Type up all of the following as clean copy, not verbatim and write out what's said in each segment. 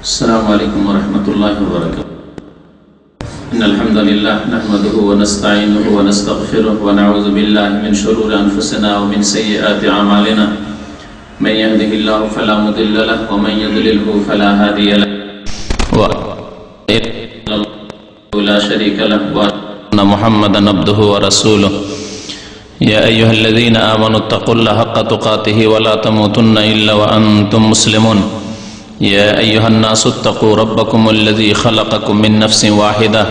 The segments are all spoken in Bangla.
السلام عليكم ورحمة الله وبركاته. إن الحمد لله نحمده ونستعينه ونستغفره ونعوذ بالله من شرور أنفسنا ومن سيئات أعمالنا. من يهده الله فلا مضل له ومن يضلله فلا هادي له. لا شريك له وأن محمدا عبده ورسوله. يا أيها الذين آمنوا اتقوا الله حق تقاته ولا تموتن إلا وأنتم مسلمون. يا أيها الناس اتقوا ربكم الذي خلقكم من نفس واحدة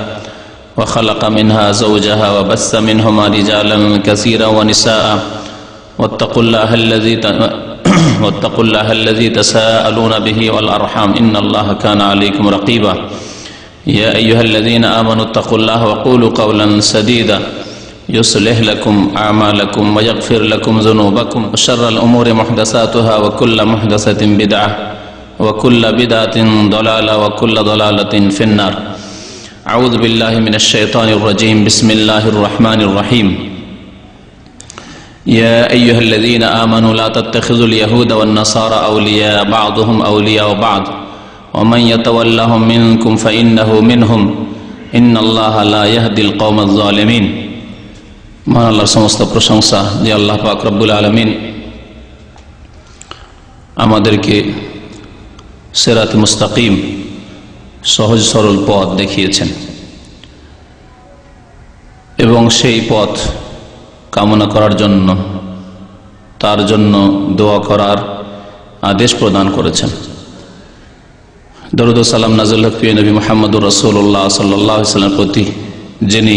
وخلق منها زوجها وبث منهما رجالا كثيرا ونساء واتقوا الله الذي تساءلون به والأرحام إن الله كان عليكم رقيبا. يا أيها الذين آمنوا اتقوا الله وقولوا قولا سديدا يصلح لكم أعمالكم ويغفر لكم ذنوبكم وشر الأمور محدثاتها وكل محدثة بدعة وكل بدعة ضلالة وكل ضلالة في النار. أعوذ بالله من الشيطان الرجيم. بسم الله الرحمن الرحيم. يا أيها الذين آمنوا لا تتخذوا اليهود والنصارى أولياء بعضهم أولياء بعض ومن يتولهم منكم فإنه منهم إن الله لا يهدي القوم الظالمين. মান আল্লাহর সমস্ত প্রশংসা যে আল্লাহ পাক রব্বুল আলামিন আমাদেরকে সিরাতে মুস্তাকিম সহজ সরল পথ দেখিয়েছেন এবং সেই পথ কামনা করার জন্য তার জন্য দোয়া করার আদেশ প্রদান করেছেন। দরুদ ও সালাম নাযিল হোক প্রিয় নবী মুহাম্মদুর রাসূলুল্লাহ সাল্লাল্লাহু আলাইহি ওয়াসাল্লামের প্রতি, যিনি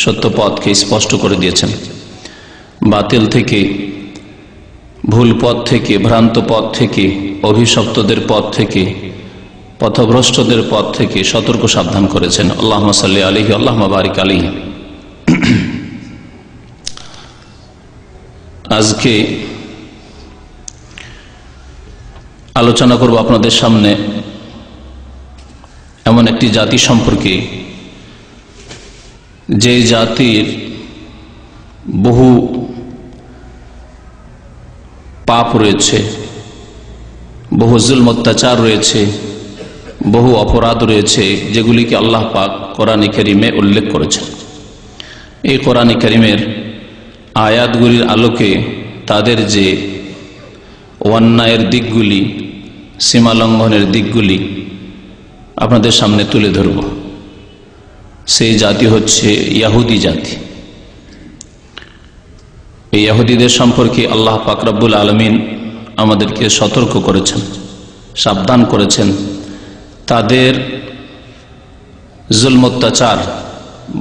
সত্য পথকে স্পষ্ট করে দিয়েছেন, বাতিল থেকে, ভুল পথ থেকে, ভ্রান্ত পথ থেকে, অভিশপ্তদের পথ থেকে, পথভ্রষ্টদের পথ থেকে সতর্ক সাবধান করেছেন। আল্লাহুম্মা সাল্লি আলাইহি আল্লাহুম্মা বারিক আলাইহি। আজকে আলোচনা করব আপনাদের সামনে এমন একটি জাতি সম্পর্কে, যে জাতির বহু পাপ রয়েছে, বহু জুলম অত্যাচার রয়েছে, বহু অপরাধ রয়েছে, যেগুলিকে আল্লাহ পাক কোরআনে কারিমে উল্লেখ করেছেন। এই কোরআনে কারিমের আয়াতগুলির আলোকে তাদের যে অন্যায়ের দিকগুলি, সীমা লঙ্ঘনের দিকগুলি আপনাদের সামনে তুলে ধরব। সেই জাতি হচ্ছে ইহুদি জাতি। এই ইহুদিদের সম্পর্কে আল্লাহ পাক রব্বুল আলামিন আমাদেরকে সতর্ক করেছেন, সাবধান করেছেন। তাদের জুলম অত্যাচার,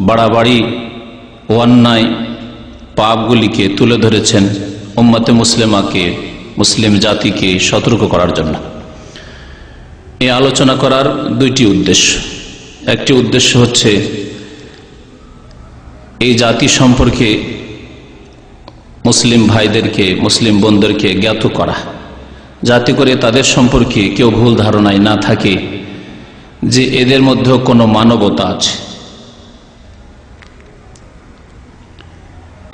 বাড়াবাড়ি, অন্যায়, পাপগুলিকে তুলে ধরেছেন উম্মতে মুসলিমাকে, মুসলিম জাতিকে সতর্ক করার জন্য। এই আলোচনা করার দুইটি উদ্দেশ্য। একটি উদ্দেশ্য হচ্ছে এই জাতি সম্পর্কে মুসলিম ভাইদেরকে, মুসলিম বোনদেরকে জ্ঞাত করা, যাতে করে তাদের সম্পর্কে কেউ ভুল ধারণায় না থাকে যে এদের মধ্যে কোনো মানবতা আছে,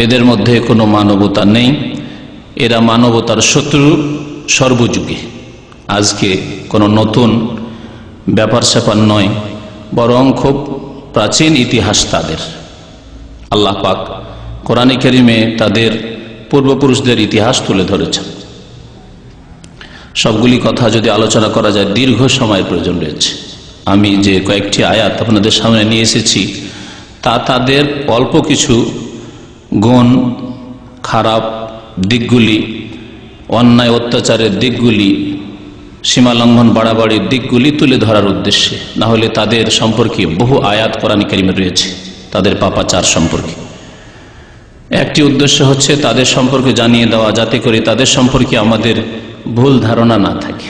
এদের মধ্যে কোনো মানবতা নেই, এরা মানবতার শত্রু সর্বযুগে। আজকে কোনো নতুন ব্যাপার স্যাপার নয়, বরং খুব প্রাচীন ইতিহাস তাদের। আল্লাহ পাক কোরআনে কারিমে তাদের পূর্বপুরুষদের ইতিহাস তুলে ধরেছেন। সবগুলি কথা যদি আলোচনা করা যায় দীর্ঘ সময়ের প্রয়োজন রয়েছে। আমি যে কয়েকটি আয়াত আপনাদের সামনে নিয়ে এসেছি তা তাদের অল্প কিছু গুণ, খারাপ দিকগুলি, অন্যায় অত্যাচারের দিকগুলি, সীমালঙ্ঘন, বাড়াবাড়ির দিকগুলি তুলে ধরার উদ্দেশ্যে। না হলে তাদের সম্পর্কে বহু আয়াত কোরআনে কারিমে রয়েছে তাদের পাপাচার সম্পর্কে। একটি উদ্দেশ্য হচ্ছে তাদের সম্পর্কে জানিয়ে দেওয়া, যাতে করে তাদের সম্পর্কে আমাদের ভুল ধারণা না থাকে।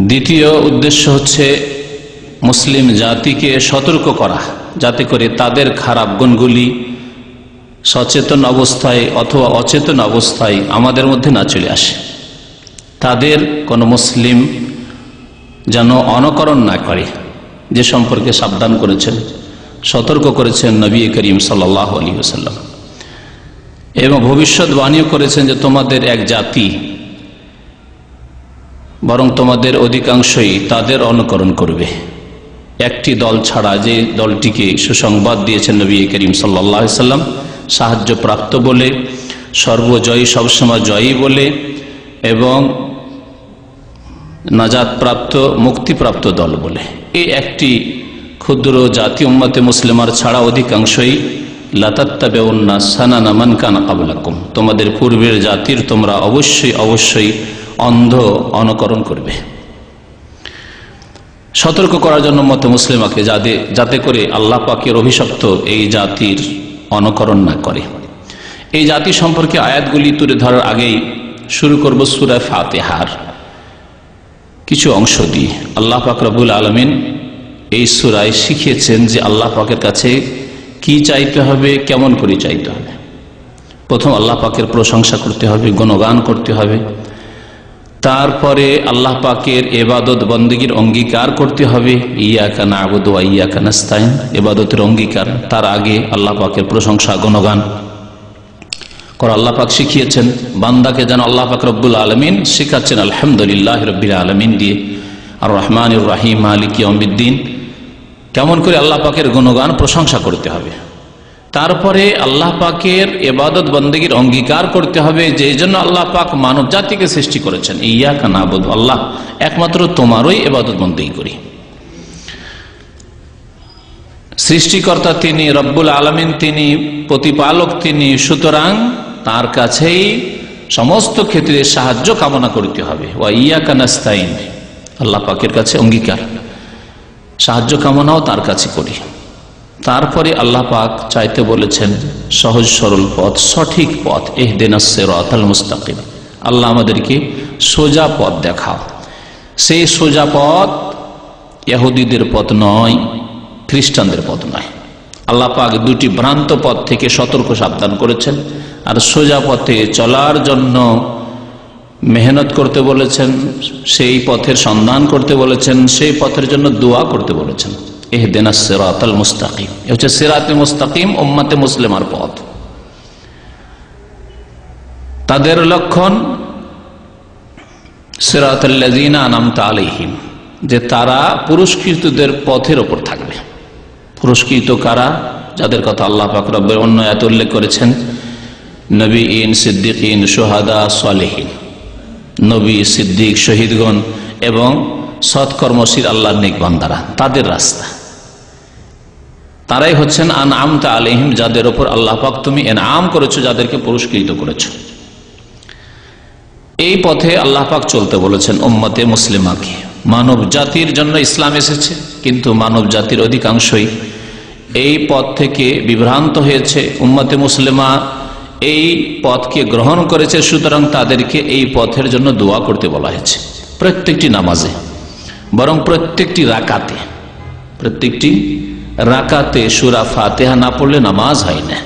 দ্বিতীয় উদ্দেশ্য হচ্ছে মুসলিম জাতিকে সতর্ক করা, যাতে করে তাদের খারাপ গুণগুলি সচেতন অবস্থায় অথবা অচেতন অবস্থায় আমাদের মধ্যে না চলে আসে। তাদের কোনো মুসলিম যেন অনুকরণ না করে, যে সম্পর্কে সাবধান করেছেন, সতর্ক করেছেন নবী করিম সাল্লাল্লাহু আলাইহি ওয়াসাল্লাম। এবং ভবিষ্যৎবাণীও করেছেন যে তোমাদের এক জাতি বরং তোমাদের অধিকাংশই তাদের অনুকরণ করবে। একটি দল ছাড়া, যে দলটিকে সুসংবাদ দিয়েছেন নবী করিম সাল্লাল্লাহু আলাইহি সাল্লাম, সাহায্য প্রাপ্ত বলে, সর্বজয়ী, সবসময় জয়ী বলে এবং নাজাত প্রাপ্ত, মুক্তিপ্রাপ্ত দল বলে। এই একটি ক্ষুদ্র জাতি উম্মতে মুসলিমার ছাড়া অধিকাংশই লাতাত্তাবিউন্না সানানা মান কানা ক্বাবলাকুম, তোমাদের পূর্বের জাতির তোমরা অবশ্যই অবশ্যই অন্ধ অনুকরণ করবে। সতর্ক করার জন্য উম্মতে মুসলিমাকে যাতে করে আল্লাহ পাকের অভিশপ্ত এই জাতির অনুকরণ না করে। এই জাতি সম্পর্কে আয়াতগুলি তুলে ধরার আগেই শুরু করব সূরা ফাতিহার কিছু অংশ দিয়ে। আল্লাহ পাক রব্বুল আলামিন এই সূরায় শিখিয়েছেন যে আল্লাহ পাকের কাছে কি চাইতে হবে, কেমন করে চাইতে হবে। প্রথম আল্লাহ পাকের প্রশংসা করতে হবে, গুণগান করতে হবে। তারপরে আল্লাহ পাকের ইবাদত বন্দেগীর অঙ্গীকার করতে হবে, ইয়াকা না'বুদু ওয়া ইয়াকা নাস্তাইন, ইবাদতের অঙ্গীকার। তার আগে আল্লাহ পাকের প্রশংসা, গুণগান করা আল্লাহ পাক শিখিয়েছেন। বান্দাকে যেন আল্লাহ পাক রব্বুল আলামিন শিখাচ্ছেন আলহামদুলিল্লাহ রাব্বিল আলামিন দিয়ে, আর রহমানির রহিম মালিক ইয়াউমিদ্দিন, কেমন করে আল্লাহ পাকের গুণগান প্রশংসা করতে হবে। তারপরে আল্লাহ পাকের ইবাদত বন্দেগীর অঙ্গীকার করতে হবে, যে জন্য আল্লাহ পাক মানব জাতিকে সৃষ্টি করেছেন। ইয়াকা না'বুদু, আল্লাহ একমাত্র তোমারই ইবাদত বন্দেগী করি। সৃষ্টিকর্তা তিনি, রব্বুল আলামিন তিনি, প্রতিপালক তিনি, সুতরাং তার কাছেই সমস্ত ক্ষেত্রে সাহায্য কামনা করতে হবে। ওয়া ইয়াকা নাস্তাইন, আল্লাহ পাকের কাছে অঙ্গীকার, সাহায্য কামনাও তার কাছে করি। তারপরে আল্লাহ পাক চাইতে বলেছেন সহজ সরল পথ, সঠিক পথ, ইহদিনাস সিরাতাল মুস্তাকিম, আল্লাহ আমাদেরকে সোজা পথ দেখাও। সেই সোজা পথ ইহুদিদের পথ নয়, খ্রিস্টানদের পথ নয়। আল্লাহ পাক দুটি ভ্রান্ত পথ থেকে সতর্ক সাবধান করেছেন, আর সোজা পথে চলার জন্য মেহনত করতে বলেছেন, সেই পথের সন্ধান করতে বলেছেন, সেই পথের জন্য দোয়া করতে বলেছেন। ইহদিনাস সিরাতাল মুস্তাকিম, এ হচ্ছে সিরাতে মুস্তাকিম, উম্মতে মুসলিমার পথ। তাদের লক্ষণ সিরাতাল্লাযীনা আনআমতা আলাইহিম, যে তারা পুরস্কৃতদের পথের ওপর থাকবে। পুরস্কৃত কারা? যাদের কথা আল্লাহ পাক রব্বুল অন্য আয়াতে উল্লেখ করেছেন, নবীন, সিদ্দিকিন, শুহাদা, সালেহিন। নবী, সিদ্দিক, শহীদগণ এবং সৎকর্মশীল আল্লাহর নেক বান্দারা, তাদের রাস্তা। তারাই হচ্ছেন আনআমতা আলাইহিম, যাদের ওপর আল্লাহ পাক তুমি ইনআম করেছো, যাদেরকে পুরস্কৃত করেছো। এই পথে আল্লাহ পাক চলতে বলেছেন উম্মতে মুসলিমাকে। মানব জাতির জন্য ইসলাম এসেছে, কিন্তু মানব জাতির অধিকাংশই এই পথ থেকে বিভ্রান্ত হয়েছে। উম্মতে মুসলিমা এই পথকে গ্রহণ করেছে, সুতরাং তাদেরকে এই পথের জন্য দোয়া করতে বলা হয়েছে। প্রত্যেকটি নামাজে, বরং প্রত্যেকটি রাকাতে সূরা ফাতিহা না পড়লে নামাজ হয় না।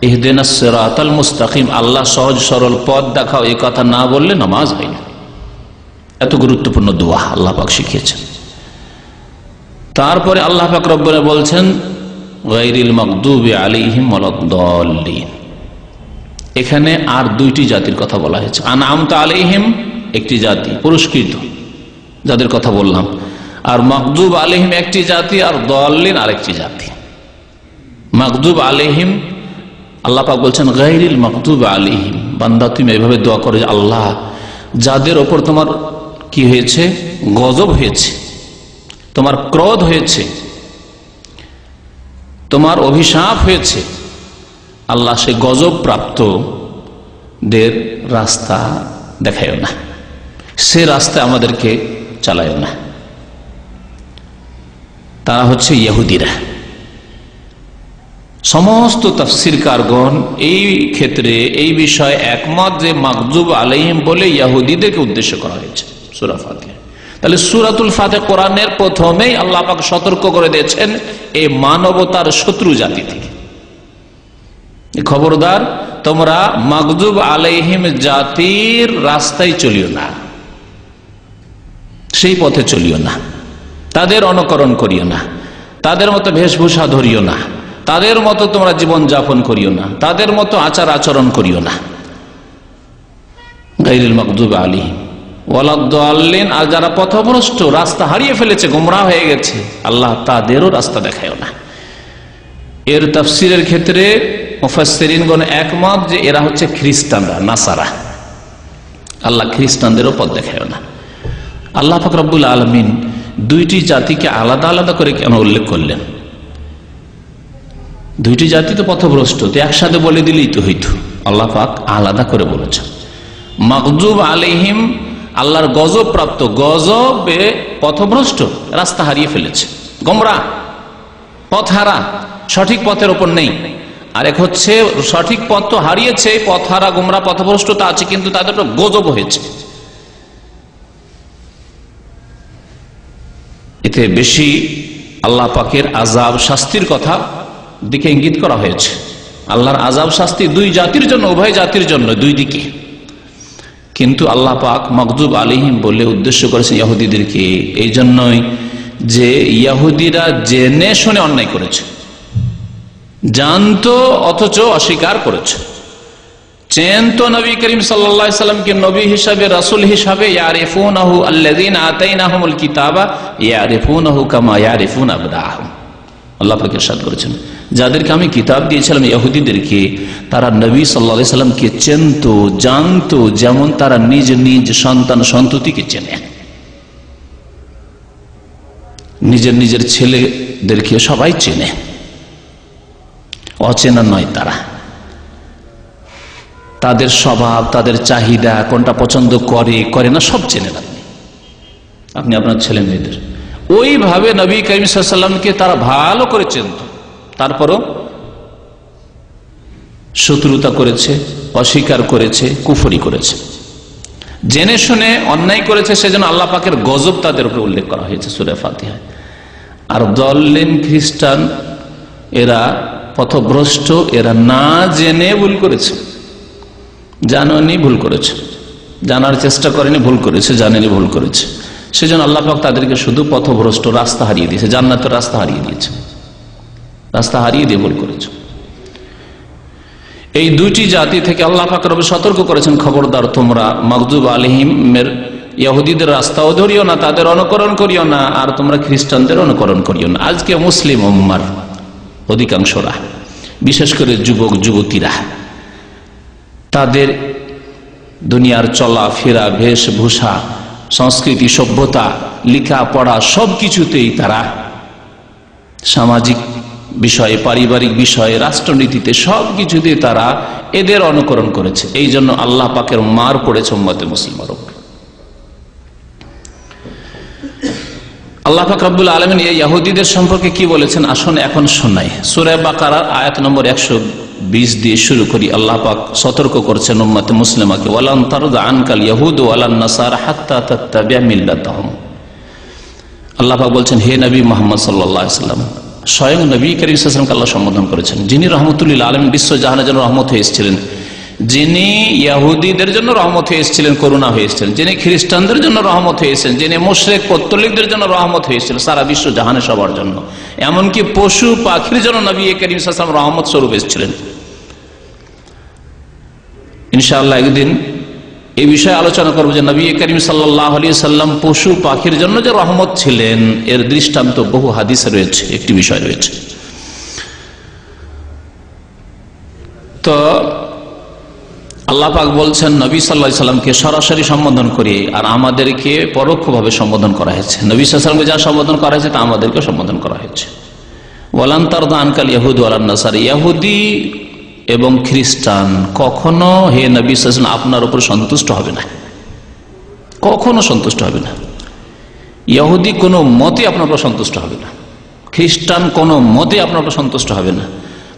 ইহদিনাস সিরাতাল মুস্তাকিম, আল্লাহ সহজ সরল পথ দেখাও, এই কথা না বললে নামাজ হয় না। এত গুরুত্বপূর্ণ দোয়া আল্লাহ পাক শিখিয়েছেন। তারপরে আল্লাহ পাক রব্বুল বলছেন গায়রিল মাগদুবি আলাইহিম ওয়ালাদ-দাল্লিন। এখানে আর দুইটি জাতির কথা বলা হয়েছে। আনআমতা আলাইহিম একটি জাতি, পুরস্কৃত, যাদের কথা বললাম, আর মাগদুব আলাইহিম একটি জাতি, আর দাল্লিন আরেকটি জাতি। মাগদুব আলাইহিম, আল্লাহ পাক বলছেন গায়রিল মাগদুব আলাইহিম, বান্দা তুমি এভাবে দোয়া করো যে আল্লাহ, যাদের ওপর তোমার কি হয়েছে, গজব হয়েছে, তোমার ক্রোধ হয়েছে, তোমার অভিশাপ হয়েছে, আল্লাহ সে গজব প্রাপ্তদের রাস্তা দেখায়ও না, সে রাস্তায় আমাদেরকে চালায়ও না। তারা হচ্ছে ইহুদিরা। সমস্ত তাফসীরকারগণ এই ক্ষেত্রে এই বিষয়ে একমত যে মাগদুব আলাইহিম বলে ইহুদিদেরকে উদ্দেশ্য করা হয়েছে সূরা ফাতিহা। তাহলে সূরাতুল ফাতিহা কোরআনের প্রথমেই আল্লাহ পাক সতর্ক করে দিয়েছেন এই মানবতার শত্রু জাতি থেকে, খবরদার তোমরা মাগদুব আলাইহিম জাতির রাস্তায় চলিও না, সেই পথে চলিও না, তাদের অনুকরণ করিও না, তাদের মতো বেশভূষা ধরিও না, তাদের মতো তোমরা জীবন যাপন করিও না, তাদের মতো আচার আচরণ করিও না। গায়রিল মাগদুব আলাইহিম, ওয়ালাদ-দাল্লিন, আর যারা পথভ্রষ্ট, রাস্তা হারিয়ে ফেলেছে, গোমরাহ হয়ে গেছে, আল্লাহ তাদেরও রাস্তা দেখায়ও না। এর তাফসিরের ক্ষেত্রে মুফাসসিরিনগণ একমত যে এরা হচ্ছে খ্রিস্টানরা, নাসারা। আল্লাহ খ্রিস্টানদেরও পথ দেখায়ও না। আল্লাহ পাক রব্বুল আলামিন দুইটি জাতিকে আলাদা আলাদা করে কেন উল্লেখ করলেন? দুইটি জাতি তো পথভ্রষ্ট, তো একসাথে বলে দিলেই তো হইতো। আল্লাহ পাক আলাদা করে বলেছেন। মাগজুব আলাইহিম, আল্লাহর গজব প্রাপ্ত, গজবে পথভ্রষ্ট, রাস্তা হারিয়ে ফেলেছে, গোমরা, পথহারা, সঠিক পথের ওপর নেই। আর এক হচ্ছে সঠিক পথ তো হারিয়েছে, পথহারা, গোমরা, পথভ্রষ্টতা আছে, কিন্তু তাদের তো গজব হয়েছে। এতে বেশি আল্লাহ পাকের আযাব, শাস্তির কথা দিকে ইঙ্গিত করা হয়েছে। আল্লাহর আযাব শাস্তি দুই জাতির জন্য, উভয় জাতির জন্য, দুই দিকে। কিন্তু আল্লাহ পাক মাগজুব আলাইহিম বলে উদ্দেশ্য করেছেন ইহুদিদেরকে, এই জন্যই যে ইহুদিরা জেনে শুনে অন্যায় করেছে, জানতো অথচ অস্বীকার করেছে। চেনতো নবী করিম সাল্লাল্লাহু আলাইহি সাল্লামকে নবী হিসাবে, রাসূল হিসাবে, ইয়ারিফুনাহু আল্লাযীনা আতাইনাহুমুল কিতাবা ইয়ারিফুনাহু কামা ইয়ারিফুনা আবনাআহুম। আল্লাহ পাক ইরশাদ করেছেন, যাদেরকে আমি কিতাব দিয়েছিলাম ইহুদিদেরকে, তারা নবী সাল্লাল্লাহু আলাইহি সাল্লামকে চিনতো, জানতো যেমন তারা নিজ নিজ সন্তান সন্ততিকে চেনে। নিজের নিজের ছেলেদেরকে সবাই চেনে, অচেনা নয় তারা। তাদের স্বভাব, তাদের চাহিদা, কোনটা পছন্দ করে করে না, সব চেনেন আপনি আপনার ছেলে মেয়েদের। ওইভাবে নবী করিম সাল্লাল্লাহু আলাইহি সাল্লামকে তারা ভালো করে চেনত, তারপরও শত্রুতা করেছে, অস্বীকার করেছে, কুফরি করেছে, জেনে শুনে অন্যায় করেছে। সেজন্য আল্লাহ পাকের গজব তাদের উপরে উল্লেখ করা হয়েছে সূরা ফাতিহায়। আর দল্লিন, খ্রিস্টান, এরা পথভ্রষ্ট, এরা না জেনে ভুল করেছে, জানেনি ভুল করেছে, জানার চেষ্টা করেনি ভুল করেছে, জানেনি ভুল করেছে। সেজন্য আল্লাহ পাক তাদেরকে শুধু পথভ্রষ্ট, রাস্তা হারিয়ে দিয়েছে, জান্নাতের রাস্তা হারিয়ে দিয়েছে, রাস্তা হারিয়ে দিয়ে ভুল করেছে। এই দুইটি জাতি থেকে আল্লাহ পাক রব্বুল সতর্ক করেছেন, খবরদার তোমরা মাগজুব আলাইহিমের ইহুদিদের রাস্তাও ধরিও না, তাদের অনুকরণ করিও না, আর তোমরা খ্রিস্টানদের অনুকরণ করিও না। আজকে মুসলিম উম্মার অধিকাংশরা, বিশেষ করে যুবক যুবতীরা, তাদের দুনিয়ার চলা ফেরা, বেশভূষা, সংস্কৃতি, সভ্যতা, লেখাপড়া, সবকিছুতেই তারা সামাজিক বিষয়ে, পারিবারিক বিষয়ে, রাষ্ট্রনীতিতে, সবকিছুতে তারা এদের অনুকরণ করেছে। এই জন্য আল্লাহ পাকের মার পড়েছে উম্মতে মুসলিমার উপর। আল্লাহ পাক রব্বুল আলামিন এই ইহুদিদের সম্পর্কে কি বলেছেন আসুন এখন শোনাই। সূরা বাকারার আয়াত নম্বর 120 দিয়ে শুরু করি। আল্লাহ পাক সতর্ক করছেন উম্মতে মুসলিমাকে, ওয়ালান তারদা আনকাল ইয়াহুদ ওয়ালান নাসারা হাত্তা তাত্তাবি'a মিল্লাতাহুম। আল্লাহ পাক বলছেন, হে নবী মুহাম্মদ সাল্লাল্লাহু আলাইহি ওয়াসাল্লাম, স্বয়ং নবী করিম সাল্লাল্লাহু আলাইহি ওয়াসাল্লামকে আল্লাহ সম্বোধন করেছেন, যিনি রাহমাতুল লিল আলামিন, বিশ্ব জাহানের জন্য রহমত হয়ে এসেছিলেন, যিনি ইহুদিদের জন্য রহমত হয়ে এসেছিলেন, করুণা হয়ে এসেছিলেন, যিনি খ্রিস্টানদের জন্য রহমত হয়েছেন, যিনি মুশরিক পৌত্তলিকদের জন্য রহমত হয়েছিলেন, সারা বিশ্ব জাহানে সবার জন্য, এমনকি পশু পাখির জন্য নবী করিম সাল্লাল্লাহু আলাইহি ওয়াসাল্লাম রহমত স্বরূপ এসেছিলেন। ইনশাআল্লাহ একদিন এই বিষয়ে আলোচনা করবো যে নবী করিম সাল্লাল্লাহু আলাইহি ওয়াসাল্লাম পশু পাখির জন্য যে রহমত ছিলেন, এর দৃষ্টান্ত বহু হাদিসে রয়েছে, একটি বিষয় রয়েছে। তো আল্লাহ পাক বলছেন নবী সাল্লাল্লাহু আলাইহি ওয়াসাল্লামকে সরাসরি সম্বোধন করে, আর আমাদেরকে পরোক্ষভাবে সম্বোধন করা হয়েছে। নবী সাল্লাল্লাহু আলাইহি ওয়াসাল্লামকে যা সম্বোধন করা হয়েছে তা আমাদেরকে সম্বোধন করা হয়েছে। ওয়ালান তারদা আনকাল ইয়াহুদ ওয়ালান নাসারা, ইহুদি এবং খ্রিস্টান কখনো হে নবী সাল্লাল্লাহু আলাইহি ওয়াসাল্লাম আপনার উপর সন্তুষ্ট হবে না, কখনো সন্তুষ্ট হবে না। ইহুদি কোনো মতে আপনার উপর সন্তুষ্ট হবে না, খ্রিস্টান কোনো মতে আপনার উপর সন্তুষ্ট হবে না।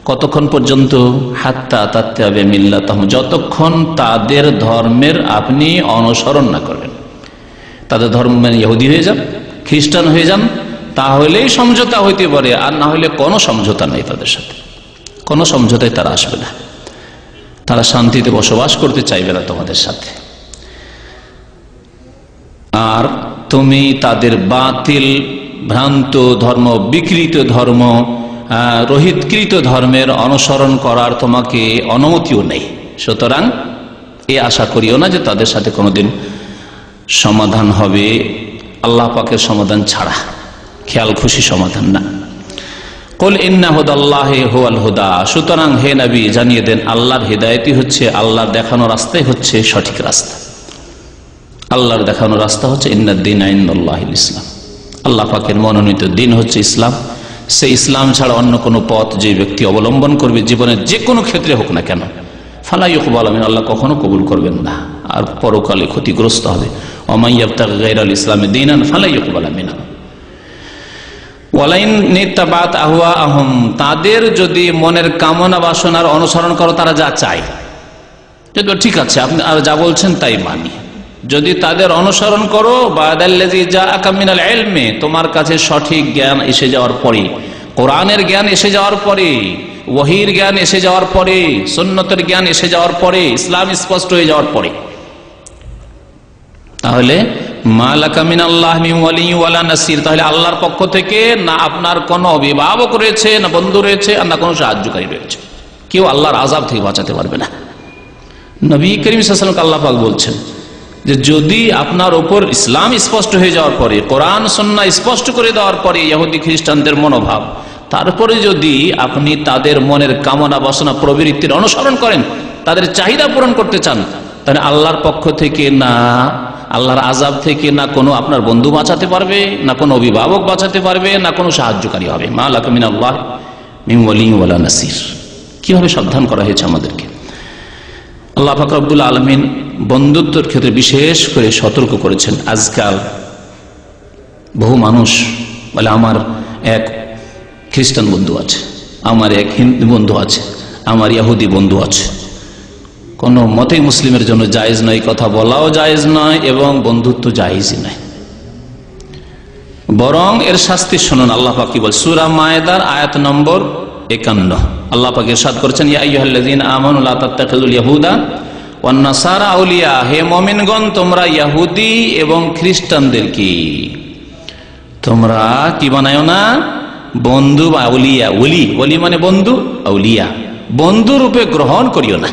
কতক্ষণ পর্যন্ত? হাত্তা তাত্তাবি'a মিল্লাতাহুম, যতক্ষণ তাদের ধর্মের আপনি অনুসরণ না করবেন। তাদের ধর্ম মানে ইহুদি হয়ে যান, খ্রিস্টান হয়ে যান, তাহলেই সমঝোতা হইতে পারে, আর না হলে কোনো সমঝোতা নেই তাদের সাথে, কোনো সমঝোতায় তারা আসবে না, তারা শান্তিতে বসবাস করতে চাইবে না তোমাদের সাথে। আর তুমি তাদের বাতিল, ভ্রান্ত ধর্ম, বিকৃত ধর্ম, রহিতকৃত ধর্মের অনুসরণ করার তোমাকে অনুমতিও নেই। সুতরাং এ আশা করিও না যে তাদের সাথে কোনোদিন সমাধান হবে আল্লাহ পাকের সমাধান ছাড়া, খেয়াল খুশি সমাধান না। কুল ইন্না হুদাল্লাহি হুয়াল হুদা, সুতরাং হে নবী জানিয়ে দেন আল্লাহর হিদায়াতই হচ্ছে, আল্লাহর দেখানো রাস্তাই হচ্ছে সঠিক রাস্তা। আল্লাহর দেখানো রাস্তা হচ্ছে ইন্নাদ-দীনা ইনদাল্লাহিল ইসলাম, আল্লাহ পাকের মনোনীত দিন হচ্ছে ইসলাম। সেই ইসলাম ছাড়া অন্য কোনো পথ যে ব্যক্তি অবলম্বন করবে জীবনের যে কোনো ক্ষেত্রে হোক না কেন, ফালা ইউকবালু মিনহু, আল্লাহ কখনো কবুল করবেন না, আর পরকালে ক্ষতিগ্রস্ত হবে। ওয়া মান ইয়াবতাগি গায়রাল ইসলামি দীনান ফালা ইউকবালু মিনহু ওয়ালাইন নিত্তাবাত আহওয়াআহুম, তাদের যদি মনের কামনা বাসনার অনুসরণ করো, তারা যা চায়, যদি ঠিক আছে আপনি আর যা বলছেন তাই মানি, যদি তাদের অনুসরণ করো বাদাল্লাযী জাআকা মিনাল ইলমি, তোমার কাছে সঠিক জ্ঞান এসে যাওয়ার পরে, কোরআনের জ্ঞান এসে যাওয়ার পরে, ওহীর জ্ঞান এসে যাওয়ার পরে, সুন্নতের জ্ঞান এসে যাওয়ার পরে, ইসলাম স্পষ্ট হয়ে যাওয়ার পরে, তাহলে মা লাকা মিনাল্লাহি মিন ওয়ালি ওয়ালা নাসির, তাহলে আল্লাহর পক্ষ থেকে না আপনার কোনো অভিভাবক রয়েছে, না বন্ধু রয়েছে, আর না কোনো সাহায্যকারী রয়েছে, কেউ আল্লাহর আযাব থেকে বাঁচাতে পারবে না। নবী করিম সাল্লাল্লাহু আলাইহি ওয়াসাল্লামকে আল্লাহ পাক বলছেন যে যদি আপনার উপর ইসলাম স্পষ্ট হয়ে যাওয়ার পরে, কোরআন সুন্নাহ স্পষ্ট করে দেওয়ার পরে ইহুদি খ্রিস্টানদের মনোভাব, তারপরে যদি আপনি তাদের মনের কামনা বাসনা প্রবৃত্তির অনুসরণ করেন, তাদের চাহিদা পূরণ করতে চান, তাহলে আল্লাহর পক্ষ থেকে না, আল্লাহর আযাব থেকে না কোনো আপনার বন্ধু বাঁচাতে পারবে, না কোনো অভিভাবক বাঁচাতে পারবে, না কোনো সাহায্যকারী হবে। মা লাকা মিনাল্লাহি মিন ওয়ালি ওয়ালা নাসির, কিভাবে সাবধান করা হয়েছে আমাদেরকে। আল্লাহ পাক রব্বুল আলামিন বন্ধুত্বের ক্ষেত্রে বিশেষ করে সতর্ক করেছেন। আজকাল বহু মানুষ বলে আমার এক খ্রিস্টান বন্ধু আছে, আমার এক হিন্দু বন্ধু আছে, আমার ইহুদি বন্ধু আছে। কোনো মতেই মুসলিমের জন্য জায়েজ নয়, কথা বলাও জায়েজ নয় এবং বন্ধুত্ব জায়েজই নয়, বরং এর শাস্তি শুনুন। আল্লাহ পাক কি বল, সূরা মায়েদার আয়াত নম্বর 51, আল্লাহ পাক ইরশাদ করেছেন ইয়া আইয়ুহাল্লাযীনা আমানু লা তাত্তাখিযুল ইয়াহুদা ওয়ান নাসারা আউলিয়া, হে মুমিনগণ তোমরা ইহুদি এবং খ্রিস্টানদেরকে তোমরা কি বানায়ো না বন্ধু বা আউলিয়া, ওলি, ওলি মানে বন্ধু, আউলিয়া বন্ধু রূপে গ্রহণ করিও না।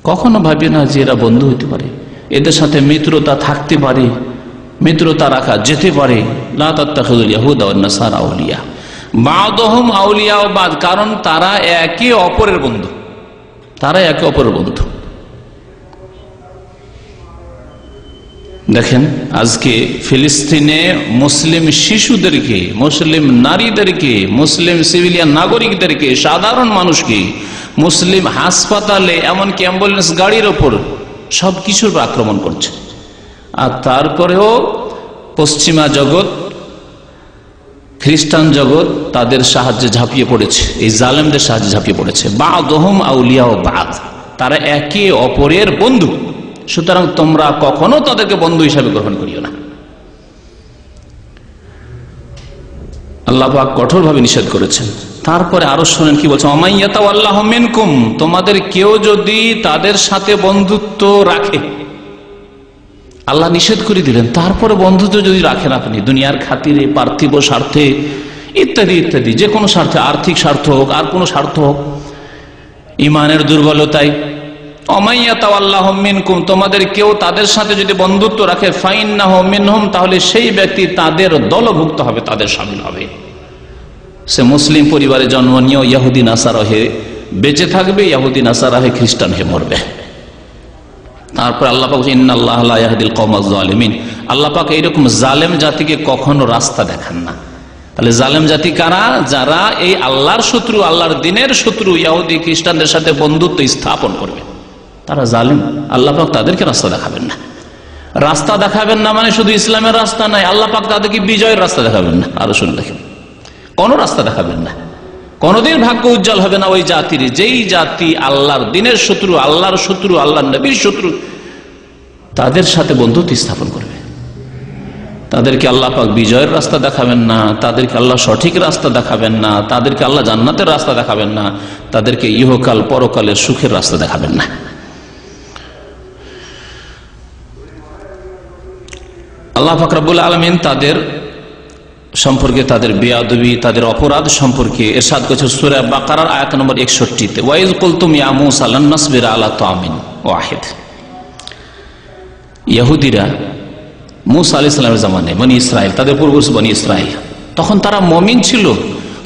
কখনো ভাবি না যে এরা বন্ধু হতে পারে, এদের সাথে মিত্রতা থাকতে পারে, মিত্রতা রাখা যেতে পারে। লা তাত্তাখিযুল ইয়াহুদা ওয়ান নাসারা আউলিয়া বা'দুহুম আউলিয়া বা'দ, কারণ তারা একে অপরের বন্ধু, তারা একে অপরের বন্ধু। দেখেন আজকে ফিলিস্তিনে মুসলিম শিশুদেরকে, মুসলিম নারীদেরকে, মুসলিম সিভিলিয়ান নাগরিকদেরকে, সাধারণ মানুষকে, মুসলিম হাসপাতালে এমনকি অ্যাম্বুলেন্স গাড়ির ওপর সবকিছুর আক্রমণ করছে। আর তারপরেও পশ্চিমা জগৎ, খ্রিস্টান জগৎ তাদের সাহায্যে ঝাঁপিয়ে পড়েছে, এই জালেমদের সাহায্যে ঝাঁপিয়ে পড়েছে। বা'দুহুম আউলিয়া বা'দ, তারা একে অপরের বন্ধু, সুতরাং তোমরা কখনো তাদেরকে বন্ধু হিসাবে গ্রহণ করিও না। আল্লাহ পাক কঠোরভাবে নিষেধ করেছেন। তারপরে আরো শুনেন কি বলছেন, ওয়া মান ইয়াতাওয়াল্লাহু মিনকুম, তোমাদের কেউ যদি তাদের সাথে বন্ধুত্ব রাখে, আল্লাহ নিষেধ করে দিলেন, তারপরে বন্ধুত্ব যদি রাখেন আপনি দুনিয়ার খাতিরে, পার্থিব স্বার্থে ইত্যাদি ইত্যাদি, যে কোনো স্বার্থে, আর্থিক স্বার্থ হোক আর কোনো স্বার্থ হোক, ইমানের দুর্বলতায়, ওয়া মান ইয়াতাওয়াল্লাহু মিনকুম, তোমাদের কেউ তাদের সাথে যদি বন্ধুত্ব রাখে, ফাইন্নাহু মিনহুম, তাহলে সেই ব্যক্তি তাদের দলভুক্ত হবে, তাদের শামিল হবে। সে মুসলিম পরিবারে জন্ম নিয়েও ইহুদি নাসারা হয়ে বেঁচে থাকবে, ইহুদি নাসারা হয়ে খ্রিস্টান হয়ে মরবে। তারপর আল্লাহ পাক ইন্নাল্লাহা লা ইয়াহদিল কওমাজ জালিমিন, আল্লাহ পাক এইরকম জালেম জাতিকে কখনো রাস্তা দেখান না। তাহলে জালেম জাতি কারা? যারা এই আল্লাহর শত্রু, আল্লাহর দ্বীনের শত্রু, ইহুদি খ্রিস্টানদের সাথে বন্ধুত্ব স্থাপন করবে, তারা জালেম। আল্লাহ পাক তাদেরকে রাস্তা দেখাবেন না। রাস্তা দেখাবেন না মানে শুধু ইসলামের রাস্তা নাই, আল্লাহ পাক তাদেরকে বিজয়ের রাস্তা দেখাবেন না। আরো শুনে দেখেন, কোন রাস্তা দেখাবেন না, কোনদিন ভাগ্য উজ্জ্বল হবে না ওই জাতির, যেই জাতি আল্লাহর দ্বীনের শত্রু, আল্লাহর শত্রু, আল্লাহর নবীর শত্রু, তাদের সাথে বন্ধুত্ব স্থাপন করবে। তাদেরকে আল্লাহ পাক বিজয়ের রাস্তা দেখাবেন না, তাদেরকে আল্লাহ সঠিক রাস্তা দেখাবেন না, তাদেরকে আল্লাহ জান্নাতের রাস্তা দেখাবেন না, তাদেরকে ইহকাল পরকালের সুখের রাস্তা দেখাবেন না। আল্লাহ পাক রব্বুল আলামিন তাদের সম্পর্কে, তাদের বেয়াদবি, তাদের অপরাধ সম্পর্কে ইরশাদ করেছেন সূরা বাকারার আয়াত নম্বর 61-তে, ওয়াইজ কুলতুম ইয়া মূসা লান নাসবিরা আলা তাআমিন ওয়াহিদ। ইহুদিরা মুসা আলাইহিস সালামের জামানায় বনি ইসরাইল, তাদের পূর্বপুরুষ বনি ইসরাইল, তখন তারা মুমিন ছিল,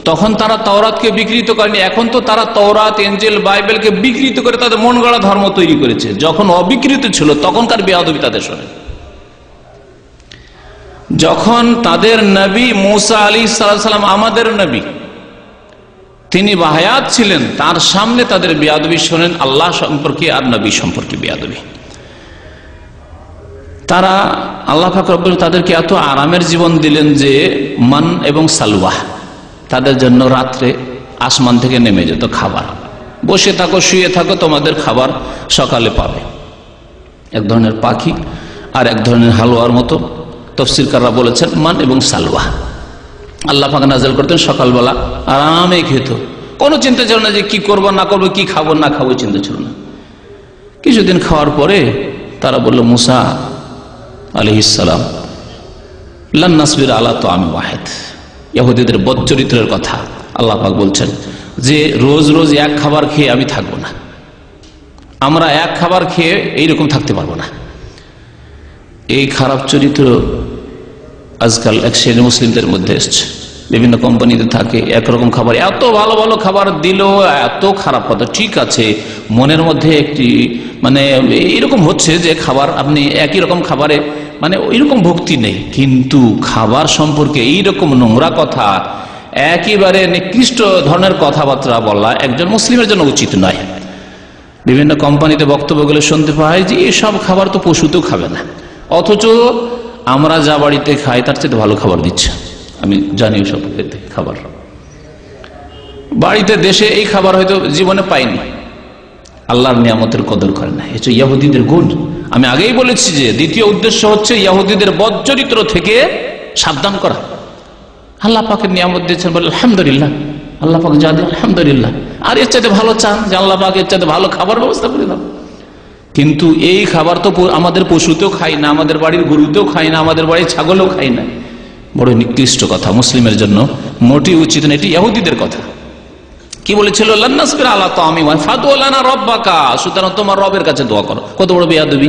তখন তারা তাওরাতকে বিকৃত করেনি। এখন তো তারা তাওরাত, ইনজিল, বাইবেলকে বিকৃত করে তাদের মন গড়া ধর্ম তৈরি করেছে। যখন অবিকৃত ছিল তখনকার বেয়াদবি তাদের শোনে। যখন তাদের নবী মুসা আলাইহিস সালাম আমাদের নবী, তিনি বাহায়াত ছিলেন, তার সামনে তাদের বেয়াদবি শোনেন আল্লাহ সম্পর্কে আর নবী সম্পর্কে বেয়াদবি। তারা আল্লাহ পাক রব্বুল তাদেরকে এত আরামের জীবন দিলেন যে মান এবং সালওয়া, তাদের জন্য রাত্রে আসমান থেকে নেমে যেত খাবার, বসে থাকো শুয়ে থাকো তোমাদের খাবার সকালে পাবে। এক ধরনের পাখি আর এক ধরনের হালুয়ার মতো তাফসীরকাররা বলেছেন মান এবং সালওয়া আল্লাহ পাক নাযিল করতেন, সকালবেলা আরামে খেত, কোনো চিন্তা ছিল না যে কি করবো না করবো, কি খাবো না খাবো, চিন্তা ছিল না। কিছুদিন খাওয়ার পরে তারা বলল মুসা আলাইহিস সালাম লান নাসবির আলা তাআম ওয়াহিদ, ইহুদিদের বদচরিত্রের কথা আল্লাহ পাক বলছেন যে রোজ রোজ এক খাবার খেয়ে আমি থাকবো না, আমরা এক খাবার খেয়ে এইরকম থাকতে পারবো না। এই খারাপ চরিত্র আজকাল এক শ্রেণী মুসলিমদের মধ্যে এসছে, বিভিন্ন কোম্পানিতে থাকে, একরকম খাবার, এত ভালো ভালো খাবার দিল, এত খারাপ কথা। ঠিক আছে, মনের মধ্যে একটি মানে এরকম হচ্ছে যে খাবার আপনি একই রকম খাবারে মানে ওইরকম ভক্তি নেই, কিন্তু খাবার সম্পর্কে এইরকম নোংরা কথা, একেবারে নিকৃষ্ট ধরনের কথাবার্তা বলা একজন মুসলিমের জন্য উচিত নয়। বিভিন্ন কোম্পানিতে বক্তব্যগুলো শুনতে পাই যে এসব খাবার তো পশুতেও খাবে না, অথচ আমরা যা বাড়িতে খাই তার চেয়ে ভালো খাবার দিচ্ছে। আমি জানি সব খাবার বাড়িতে দেশে এই খাবার হয়তো জীবনে পাইনি, আল্লাহর নিয়ামতের কদর করে না। এটা ইহুদিদের গুণ। আমি আগেই বলেছি যে দ্বিতীয় উদ্দেশ্য হচ্ছে ইহুদিদের বদচরিত্র থেকে সাবধান করা। আল্লাহ পাকের নিয়ামত দিয়েছেন বলে আলহামদুলিল্লাহ, আল্লাহ পাক যা দেন আলহামদুলিল্লাহ, আর এর চাইতে ভালো চান যে আল্লাহ পাক এর চাইতে ভালো খাবার ব্যবস্থা করে দাও। কিন্তু এই খাবার তো আমাদের পশুতেও খাই না, আমাদের বাড়ির গরুতেও খাই না, আমাদের বাড়ির ছাগলেও খাই না। বড় নিকৃষ্ট কথা, মুসলিমের জন্য মোটেই উচিত না। এটি ইহুদিদের কথা। কি বলেছিল লান নাসবির আলা তাআমি ওয়া ফাদু লানা রাব্বাকা, সুতরাং তোমার রবের কাছে দোয়া করো। কত বড় বেয়াদবি!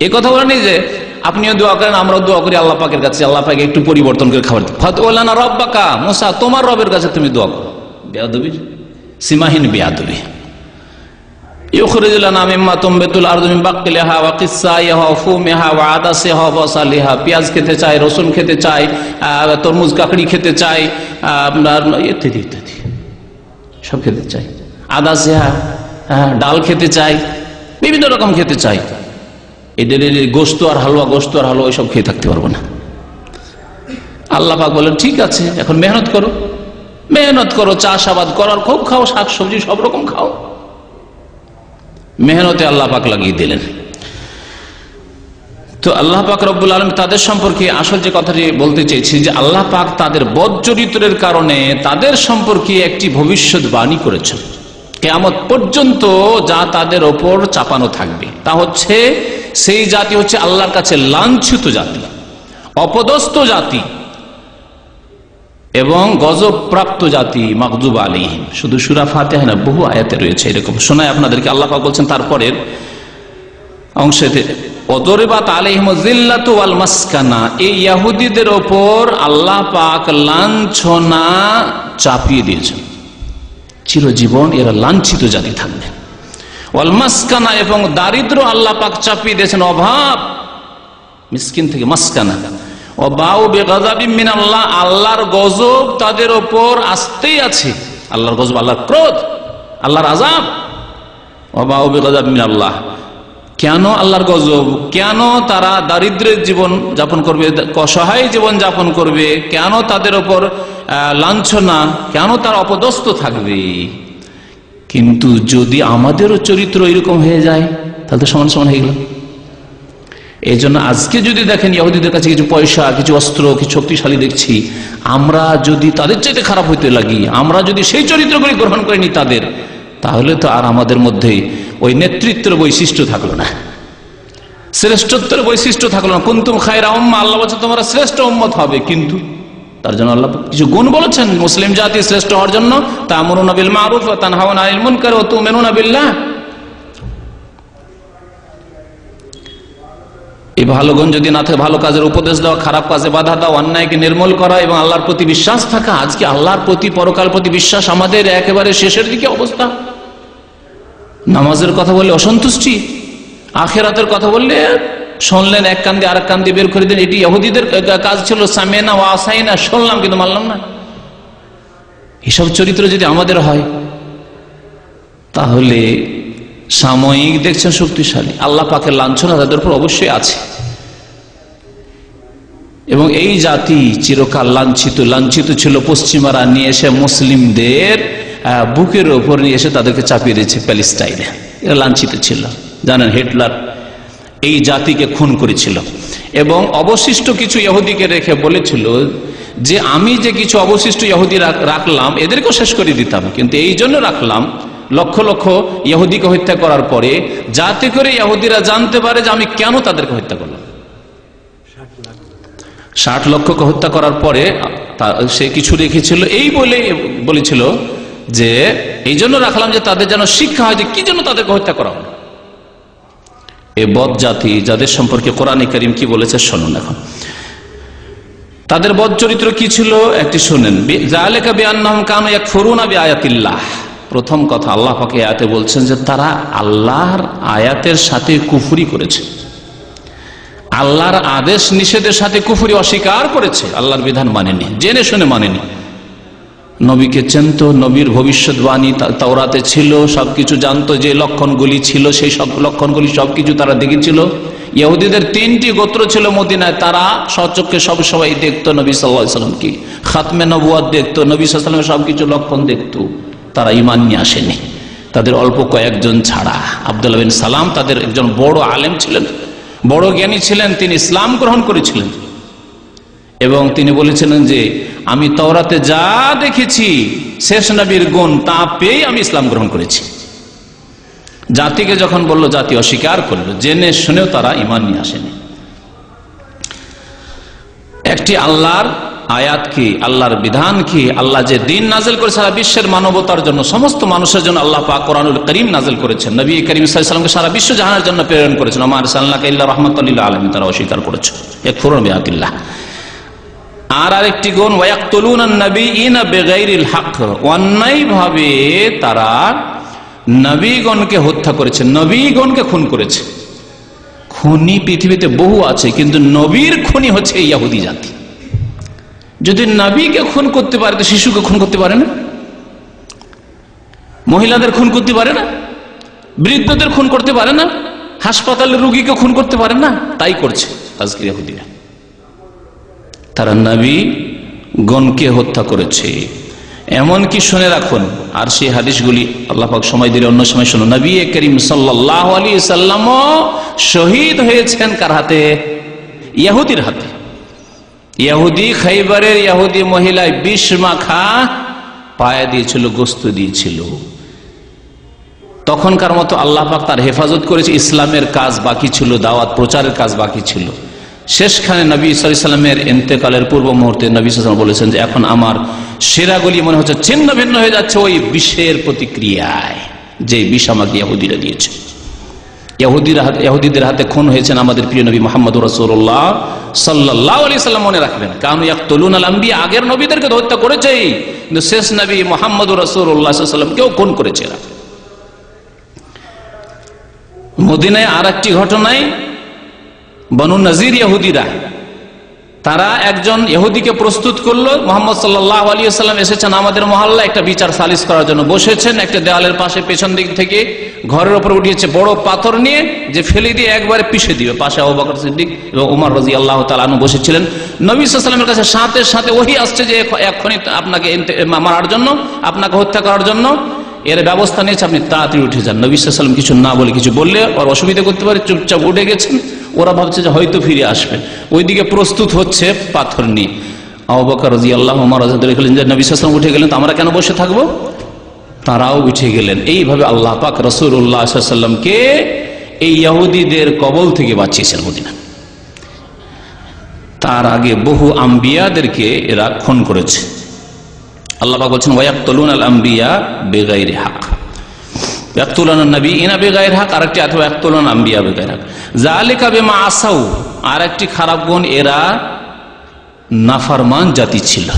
এই কথা বলেনি যে আপনিও দোয়া করেন আমরাও দোয়া করি আল্লাহ পাকের কাছে, আল্লাহ পাক একটু পরিবর্তন করে খাবার দিন। ফাদু লানা রাব্বাকা, মুসা তোমার রবের কাছে তুমি দোয়া করো। বেয়াদবি, সীমাহীন বেয়াদবি। ইউখরিজ লানা মিম্মা তুমবিতুল আরদু মিন বাকলিহা ওয়া কিসাইহা ওয়া ফুমিহা ওয়া আদাসিহা ওয়া বাসালিহা, পেঁয়াজ খেতে চাই, রসুন খেতে চাই, তরমুজ কাকড়ি খেতে চাই, আপনার ইত্যাদি ইত্যাদি সব খেতে চাই, আদাসিহা ডাল খেতে চাই, বিভিন্ন রকম খেতে চাই। এদের গোশত আর হালুয়া, গোশত আর হালুয়া সব খেয়ে থাকতে পারবো না। আল্লাহ পাক বলেন ঠিক আছে, এখন মেহনত করো, মেহনত করো, চাষাবাদ করার খুব খাও, শাক সবজি সব রকম খাও। মেহনতে আল্লাহ পাক লাগিয়ে দিলেন। তো আল্লাহ পাক রব্বুল আলামিন তাদের সম্পর্কে আসল যে কথাটি বলতে চেয়েছি যে আল্লাহ পাক তাদের বদচরিত্রের কারণে তাদের সম্পর্কে একটি ভবিষ্যৎবাণী করেছেন কিয়ামত পর্যন্ত, যা তাদের ওপর চাপানো থাকবে। তা হচ্ছে সেই জাতি হচ্ছে আল্লাহর কাছে লাঞ্ছিত জাতি, অপদস্থ জাতি এবং গজব প্রাপ্ত জাতি, মাগজুব আলাইহিম। শুধু সূরা ফাতিহা না, বহু আয়াতে রয়েছে এরকম। শোনায় আপনাদেরকে, আল্লাহ পাক বলছেন তারপরের অংশেতে ওদরিবাত আলাইহিমুয যিল্লাতু ওয়াল মাসকানা, এই ইহুদিদের ওপর আল্লাহ পাক লাঞ্ছনা চাপিয়ে দিয়েছেন, চিরজীবন এরা লাঞ্ছিত জাতি থাকবে। ওয়াল মাসকানা, এবং দারিদ্র আল্লাহ পাক চাপিয়ে দিয়েছেন, অভাব, মিসকিন থেকে মাসকানা। ও বাউ বেগাযাবিম মিনাল্লাহ, আল্লাহর গজব তাদের ওপর আসতেই আছে। আল্লাহর গজব, আল্লাহর ক্রোধ, আল্লাহর আযাব। ও বাউ বেগাযাবিম মিনাল্লাহ, কেন আল্লাহর গজব? কেন তারা দারিদ্রের জীবন যাপন করবে, অসহায় জীবন যাপন করবে? কেন তাদের ওপর লাঞ্ছনা? কেন তারা অপদস্থ থাকবে? কিন্তু যদি আমাদেরও চরিত্র এরকম হয়ে যায় তাহলে তো সমান সমান হয়ে গেল। এই জন্য আজকে যদি দেখেন ইহুদিদের কাছে কিছু পয়সা, কিছু অস্ত্র, কিছু শক্তিশালী দেখছি, আমরা যদি তাদের চাইতে খারাপ হইতে লাগি, আমরা যদি সেই চরিত্রগুলি গ্রহণ করিনি তাদের, তাহলে তো আর আমাদের মধ্যে ওই নেতৃত্বের বৈশিষ্ট্য থাকলো না, শ্রেষ্ঠত্বের বৈশিষ্ট্য থাকলো না। কুনতুম খায়রা উম্মাহ, আল্লাহ বলছে তোমরা শ্রেষ্ঠ উম্মত হবে। কিন্তু তার জন্য আল্লাহ কিছু গুণ বলেছেন মুসলিম জাতি শ্রেষ্ঠ হওয়ার জন্য। তা'মুরুনা বিল মা'রুফ ওয়া তানহাউনা আনিল মুনকার ওয়া তু'মিনুনা বিল্লাহ। ভালো গুণ যদি না থাকে, ভালো কাজের উপদেশ দেওয়া, খারাপ কাজে বাধা দেওয়া, অন্যায়কে নির্মূল করা এবং আল্লাহর প্রতি বিশ্বাস থাকা। আজকে আল্লাহর প্রতি, পরকাল প্রতি বিশ্বাস আমাদের একেবারে শেষের দিকে অবস্থা। নামাজের কথা বললে অসন্তুষ্টি, আখিরাতের কথা বললে শুনলেন এক কান দিয়ে আরেক কান দিয়ে বের করে দিন। এটি ইহুদিদের কাজ ছিল, সামেনা ওয়া আসাইনা, শুনলাম কিন্তু মানলাম না। এসব চরিত্র যদি আমাদের হয় তাহলে সাময়িক দেখছেন শক্তিশালী, আল্লাহ পাকের লাঞ্ছনা তাদের উপর অবশ্যই আছে। এবং এই জাতি চিরকাল লাঞ্ছিত ছিল। পশ্চিমারা নিয়ে এসে মুসলিমদের বুকের ওপর নিয়ে এসে তাদেরকে চাপিয়ে দিয়েছে প্যালেস্টাইনে। এরা লাঞ্ছিত ছিল। জানেন, হিটলার এই জাতিকে খুন করেছিল এবং অবশিষ্ট কিছু ইহুদিকে রেখে বলেছিল যে আমি যে কিছু অবশিষ্ট ইহুদি রাখলাম এদেরকেও শেষ করে দিতাম, কিন্তু এই জন্য রাখলাম লক্ষ লক্ষ ইহুদিকে হত্যা করার পরে, যাতে করে ইহুদিরা জানতে পারে যে আমি কেন তাদেরকে হত্যা করলাম। 60 লক্ষকে হত্যা করার পরে সে কিছু রেখেছিল, এই বলেছিল যে এই জন্য রাখলাম যে তাদের যেন শিক্ষা হয় যে কি জন্য তাদেরকে হত্যা করা হলো। এই বদ জাতি, যাদের সম্পর্কে কোরআনে কারীম কি বলেছে শুনুন। এখন তাদের বদ চরিত্র কি ছিল একটি শুনেন। যালিকা বিআন্নাহুম কানু ইয়াকফুরুনা বিআয়াতিল্লাহ। প্রথম কথা আল্লাহ পাক এই আয়াতে বলছেন যে তারা আল্লাহর আয়াতের সাথে কুফরি করেছে, আল্লাহর আদেশ নিষেধের সাথে কুফরি, অস্বীকার করেছে, আল্লাহর বিধান মানেনি, জেনে শুনে মানেনি। নবীকে চিনত, নবীর ভবিষ্যৎবাণী তাওরাতে ছিল, সবকিছু জানতো, যে লক্ষণগুলি ছিল সেই সব লক্ষণগুলি সবকিছু তারা দেখেছিল। ইহুদিদের 3টি গোত্র ছিল মদিনায়, তারা সচক্ষে সবাই দেখতো নবী সাল্লাল্লাহু আলাইহি ওয়াসাল্লামকে, খাতমে নবুয়ত দেখতো, নবী সাল্লাল্লাহু আলাইহি ওয়াসাল্লামের সবকিছু লক্ষণ দেখতো। তারা ঈমান নিয়ে আসেনি, তাদের অল্প কয়েকজন ছাড়া। আব্দুল্লাহ বিন সালাম তাদের একজন বড় আলেম ছিলেন, বড় জ্ঞানী ছিলেন, তিনি ইসলাম গ্রহণ করেছিলেন এবং তিনি বলেছিলেন যে আমি তাওরাতে যা দেখেছি শেষ নবীর গুণ তা পেয়ে আমি ইসলাম গ্রহণ করেছি। জাতিকে যখন বলল, জাতি অস্বীকার করলো, জেনে শুনেও তারা ঈমান নিয়ে আসেনি। একটি আল্লাহর আয়াত কি, আল্লাহর বিধান কি, আল্লাহ যে দিন নাজিল করে সারা বিশ্বের মানবতার জন্য, সমস্ত মানুষের জন্য আল্লাহ পাক কোরআনুল কারীম নাজিল করেছেন। নবী করিম সাল্লাল্লাহু আলাইহি ওয়াসাল্লামকে সারা বিশ্ব জাহানের জন্য প্রেরণ করেছেন। ওয়া মা আরসালনাকা ইল্লা রাহমাতাল লিল আলামিন, তারা অস্বীকার করেছে। ইয়াকফুরুনা বিআয়াতিল্লাহ। আর আরেকটি গুণ, ওয়ায়াকতুলুনান নাবিয়িনা বিগাইরিল হক, অন্যায়ভাবে তারা নবীগণকে হত্যা করেছে, নবীগণকে খুন করেছে। খুনি পৃথিবীতে বহু আছে, কিন্তু নবীর খুনি হচ্ছে এই ইহুদি জাতি। যদি নবীকে খুন করতে পারে তো শিশুকে খুন করতে পারে না, মহিলাদের খুন করতে পারে না, বৃদ্ধদের খুন করতে পারে না, হাসপাতালের রোগীকে খুন করতে পারে না, তাই করছে আজকে ইহুদিরা। তারা নবী গণকে হত্যা করেছে। এমনকি শুনে রাখুন, আর সেই হাদিসগুলি আল্লাহ পাক সময় দিলে অন্য সময় শুনুন। নবী করিম সাল্লাল্লাহু আলাইহি সাল্লাম শহীদ হয়েছেন কার হাতে? ইহুদির হাতে। ইহুদি, খাইবারের ইহুদি মহিলায় বিষ মাখা পায়ে দিয়েছিল, গোস্ত দিয়েছিল। তখনকার মতো আল্লাহ পাক তার হেফাজত করেছে। ইসলামের কাজ বাকি ছিল, দাওয়াত প্রচারের কাজ বাকি ছিল। শেষখানে নবী সাল্লাল্লাহু আলাইহি ওয়াসাল্লামের ইন্তেকালের পূর্ব মুহূর্তে নবী সাল্লাল্লাহু আলাইহি ওয়াসাল্লাম বলেছেন যে এখন আমার সেরাগুলি মনে হচ্ছে ছিন্ন ভিন্ন হয়ে যাচ্ছে ওই বিষের প্রতিক্রিয়ায়, যে বিষ আমাকে ইহুদিরা দিয়েছে। ইহুদিদের হাতে খুন হয়েছেন আমাদের প্রিয় নবী মুহাম্মদুর রাসূলুল্লাহ সাল্লাল্লাহু আলাইহি ওয়াসাল্লাম। মনে রাখবেন, কানু ইয়াকতুলুনাল আম্বিয়া, আগের নবীদেরকে হত্যা করেছেই, কিন্তু শেষ নবী মুহাম্মদুর রাসূলুল্লাহ সাল্লাল্লাহু আলাইহি ওয়াসাল্লামকেও খুন করেছে এরা। মদিনায় আর একটি ঘটনায় বনু নজির ইহুদিরা, তারা একজন ইহুদিকে প্রস্তুত করলো। মুহাম্মদ সাল্লাল্লাহু আলাইহি ওয়াসাল্লাম এসেছেন আমাদের মহল্লা একটা বিচার সালিশ করার জন্য, বসেছেন একটা দেওয়ালের পাশে, পেছন দিক থেকে ঘরের উপর উঠিয়েছে বড় পাথর নিয়ে, যে ফেলে দিয়ে একবারে পিষে দিবে। পাশে আবু বকর সিদ্দিক এবং ওমর রাদিয়াল্লাহু তাআলা আনহু বসেছিলেন। নবী সাল্লাল্লাহু আলাইহি ওয়াসাল্লামের কাছে সাথে সাথে ওহী আসছে যে এখনই আপনাকে মারার জন্য, আপনাকে হত্যা করার জন্য এর ব্যবস্থা নিয়েছে, আপনি তাড়াতাড়ি উঠে যান। নবী সাল্লাল্লাহু আলাইহি ওয়াসাল্লাম কিছু না বলে, কিছু বললে ওর অসুবিধা করতে পারে, চুপচাপ উঠে গেছেন। ওরা ভাবছে যে হয়তো ফিরে আসবেন, ওইদিকে প্রস্তুত হচ্ছে পাথর নিয়ে। আবু বকর রাদিয়াল্লাহু আনহু রাদিয়াল্লাহু আনহু যে নবী সাল্লাল্লাহু আলাইহি ওয়াসাল্লাম উঠে গেলেন, তো আমরা কেন বসে থাকবো? তারাও উঠে গেলেন। এইভাবে আল্লাহ পাক রাসূলুল্লাহ সাল্লাল্লাহু আলাইহি ওয়াসাল্লামকে এই ইহুদিদের কবল থেকে বাঁচিয়েছেন মদিনা। তার আগে বহু আম্বিয়াদেরকে এরা খুন করেছে। আল্লাহ পাক বলছেন ওয়ায়াকতুলুনাল আম্বিয়া বিগাইরি হক। ইয়াকতুলুন নাবিয়িনা বিগাইরি হক, আরেকটি অথবা ইয়াকতুলুন আম্বিয়া বিগাইরি হক। যালিকা বিমা আসাউ, আরেকটি খারাপ গুণ, এরা নাফরমান জাতি ছিল,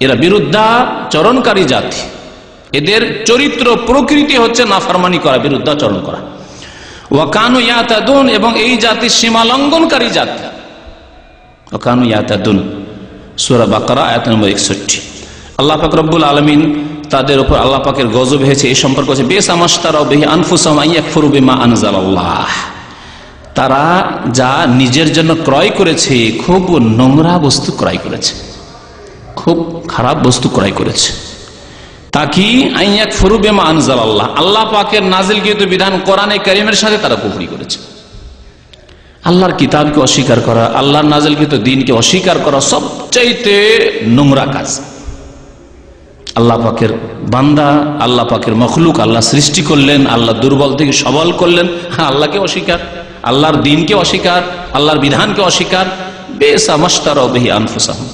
এরা বিরুদ্ধাচরণকারী জাতি, এদের চরিত্র প্রকৃতি হচ্ছে নাফরমানি করা, বিরুদ্ধাচরণ করা। ওয়া কানু ইয়াতাদুন, এবং এই জাতি সীমা লঙ্ঘনকারী জাতি। ওয়া কানু ইয়াতাদুন, সূরা বাকারা আয়াত নম্বর 61। আল্লাহ পাক রব্বুল আলামিন তাদের উপর আল্লাহ পাকের গজব হয়েছে এই সম্পর্কে হচ্ছে বিসা মাশতারাউ বিহি আনফুসাহুম আন ইয়াকফুরু বিমা আনজালাল্লাহ, তারা যা নিজের জন্য ক্রয় করেছে, খুব নোংরা বস্তু ক্রয় করেছে, খুব খারাপ বস্তু ক্রয় করেছে। তাকি আন ইয়াকফুরু বিমা আনজালাল্লাহ, আল্লাহ পাকের নাজিলকৃত বিধান কোরআনে কারীমের সাথে তারা কুফরি করেছে। আল্লাহর কিতাবকে অস্বীকার করা, আল্লাহর নাজিলকৃত দ্বীনকে অস্বীকার করা সবচাইতে নোংরা কাজ। আল্লাহ পাকের বান্দা, আল্লাহ পাকের মখলুক, আল্লাহ সৃষ্টি করলেন, আল্লাহ দুর্বল থেকে সবল করলেন, আল্লাহকে অস্বীকার, আল্লাহর দ্বীনকে অস্বীকার, আল্লাহর বিধানকে অস্বীকার, বিসা মাশতারাউ বিহি আনফুসাহুম,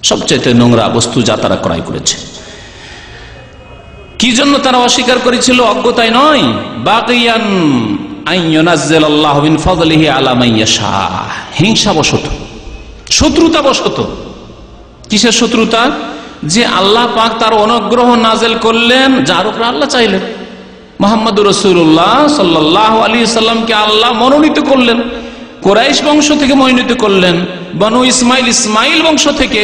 সবচাইতে নোংরা বস্তু যা তারা ক্রয় করেছে। কি জন্য তারা অস্বীকার করেছিল? অজ্ঞতায় নয়, বাগিয়ান আন ইউনাজ্জিলাল্লাহু মিন ফাদলিহি আলা মান ইয়াশা, হিংসাবশত, শত্রুতাবশত। কিসের শত্রুতা? যে আল্লাহ পাক তার অনুগ্রহ নাজেল করলেন যার উপর আল্লাহ চাইলেন। মুহাম্মদুর রাসূলুল্লাহ সাল্লাল্লাহু আলাইহি সাল্লামকে আল্লাহ মনোনীত করলেন, কুরাইশ বংশ থেকে মনোনীত করলেন, বনু ইসমাইল বংশ থেকে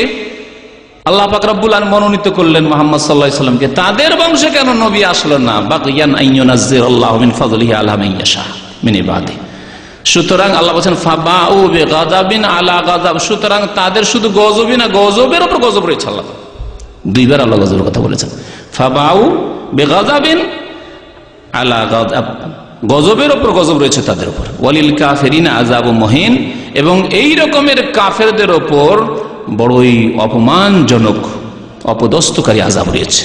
আল্লাহ পাক রব্বুল আলামিন মনোনীত করলেন মুহাম্মদ সাল্লাল্লাহু আলাইহি সাল্লামকে। তাদের বংশে কেন নবী আসলো না? বাগিয়ান আন ইউনাজ্জিলাল্লাহু মিন ফাদলিহি আলা মান ইয়াশা মিন ইবাদিহি। সুতরাং আল্লাহ বলেন ফাবাউ বিগাযাবিন আলা গাযাব, সুতরাং তাদের শুধু গজবই না, গজবের উপর গজব রয়েছে। আল্লাহ দুইবার আল্লাহ গজবের কথা বলেছেন, ফাবাউ বিগাযাবিন আলা গাযাব, গজবের উপর গজব রয়েছে তাদের উপর। ওয়ালিল কাফিরিনা আযাবুম মুহিন, এবং এই রকমের কাফেরদের উপর বড়ই অপমানজনক, অপদস্থকারী আযাব রয়েছে,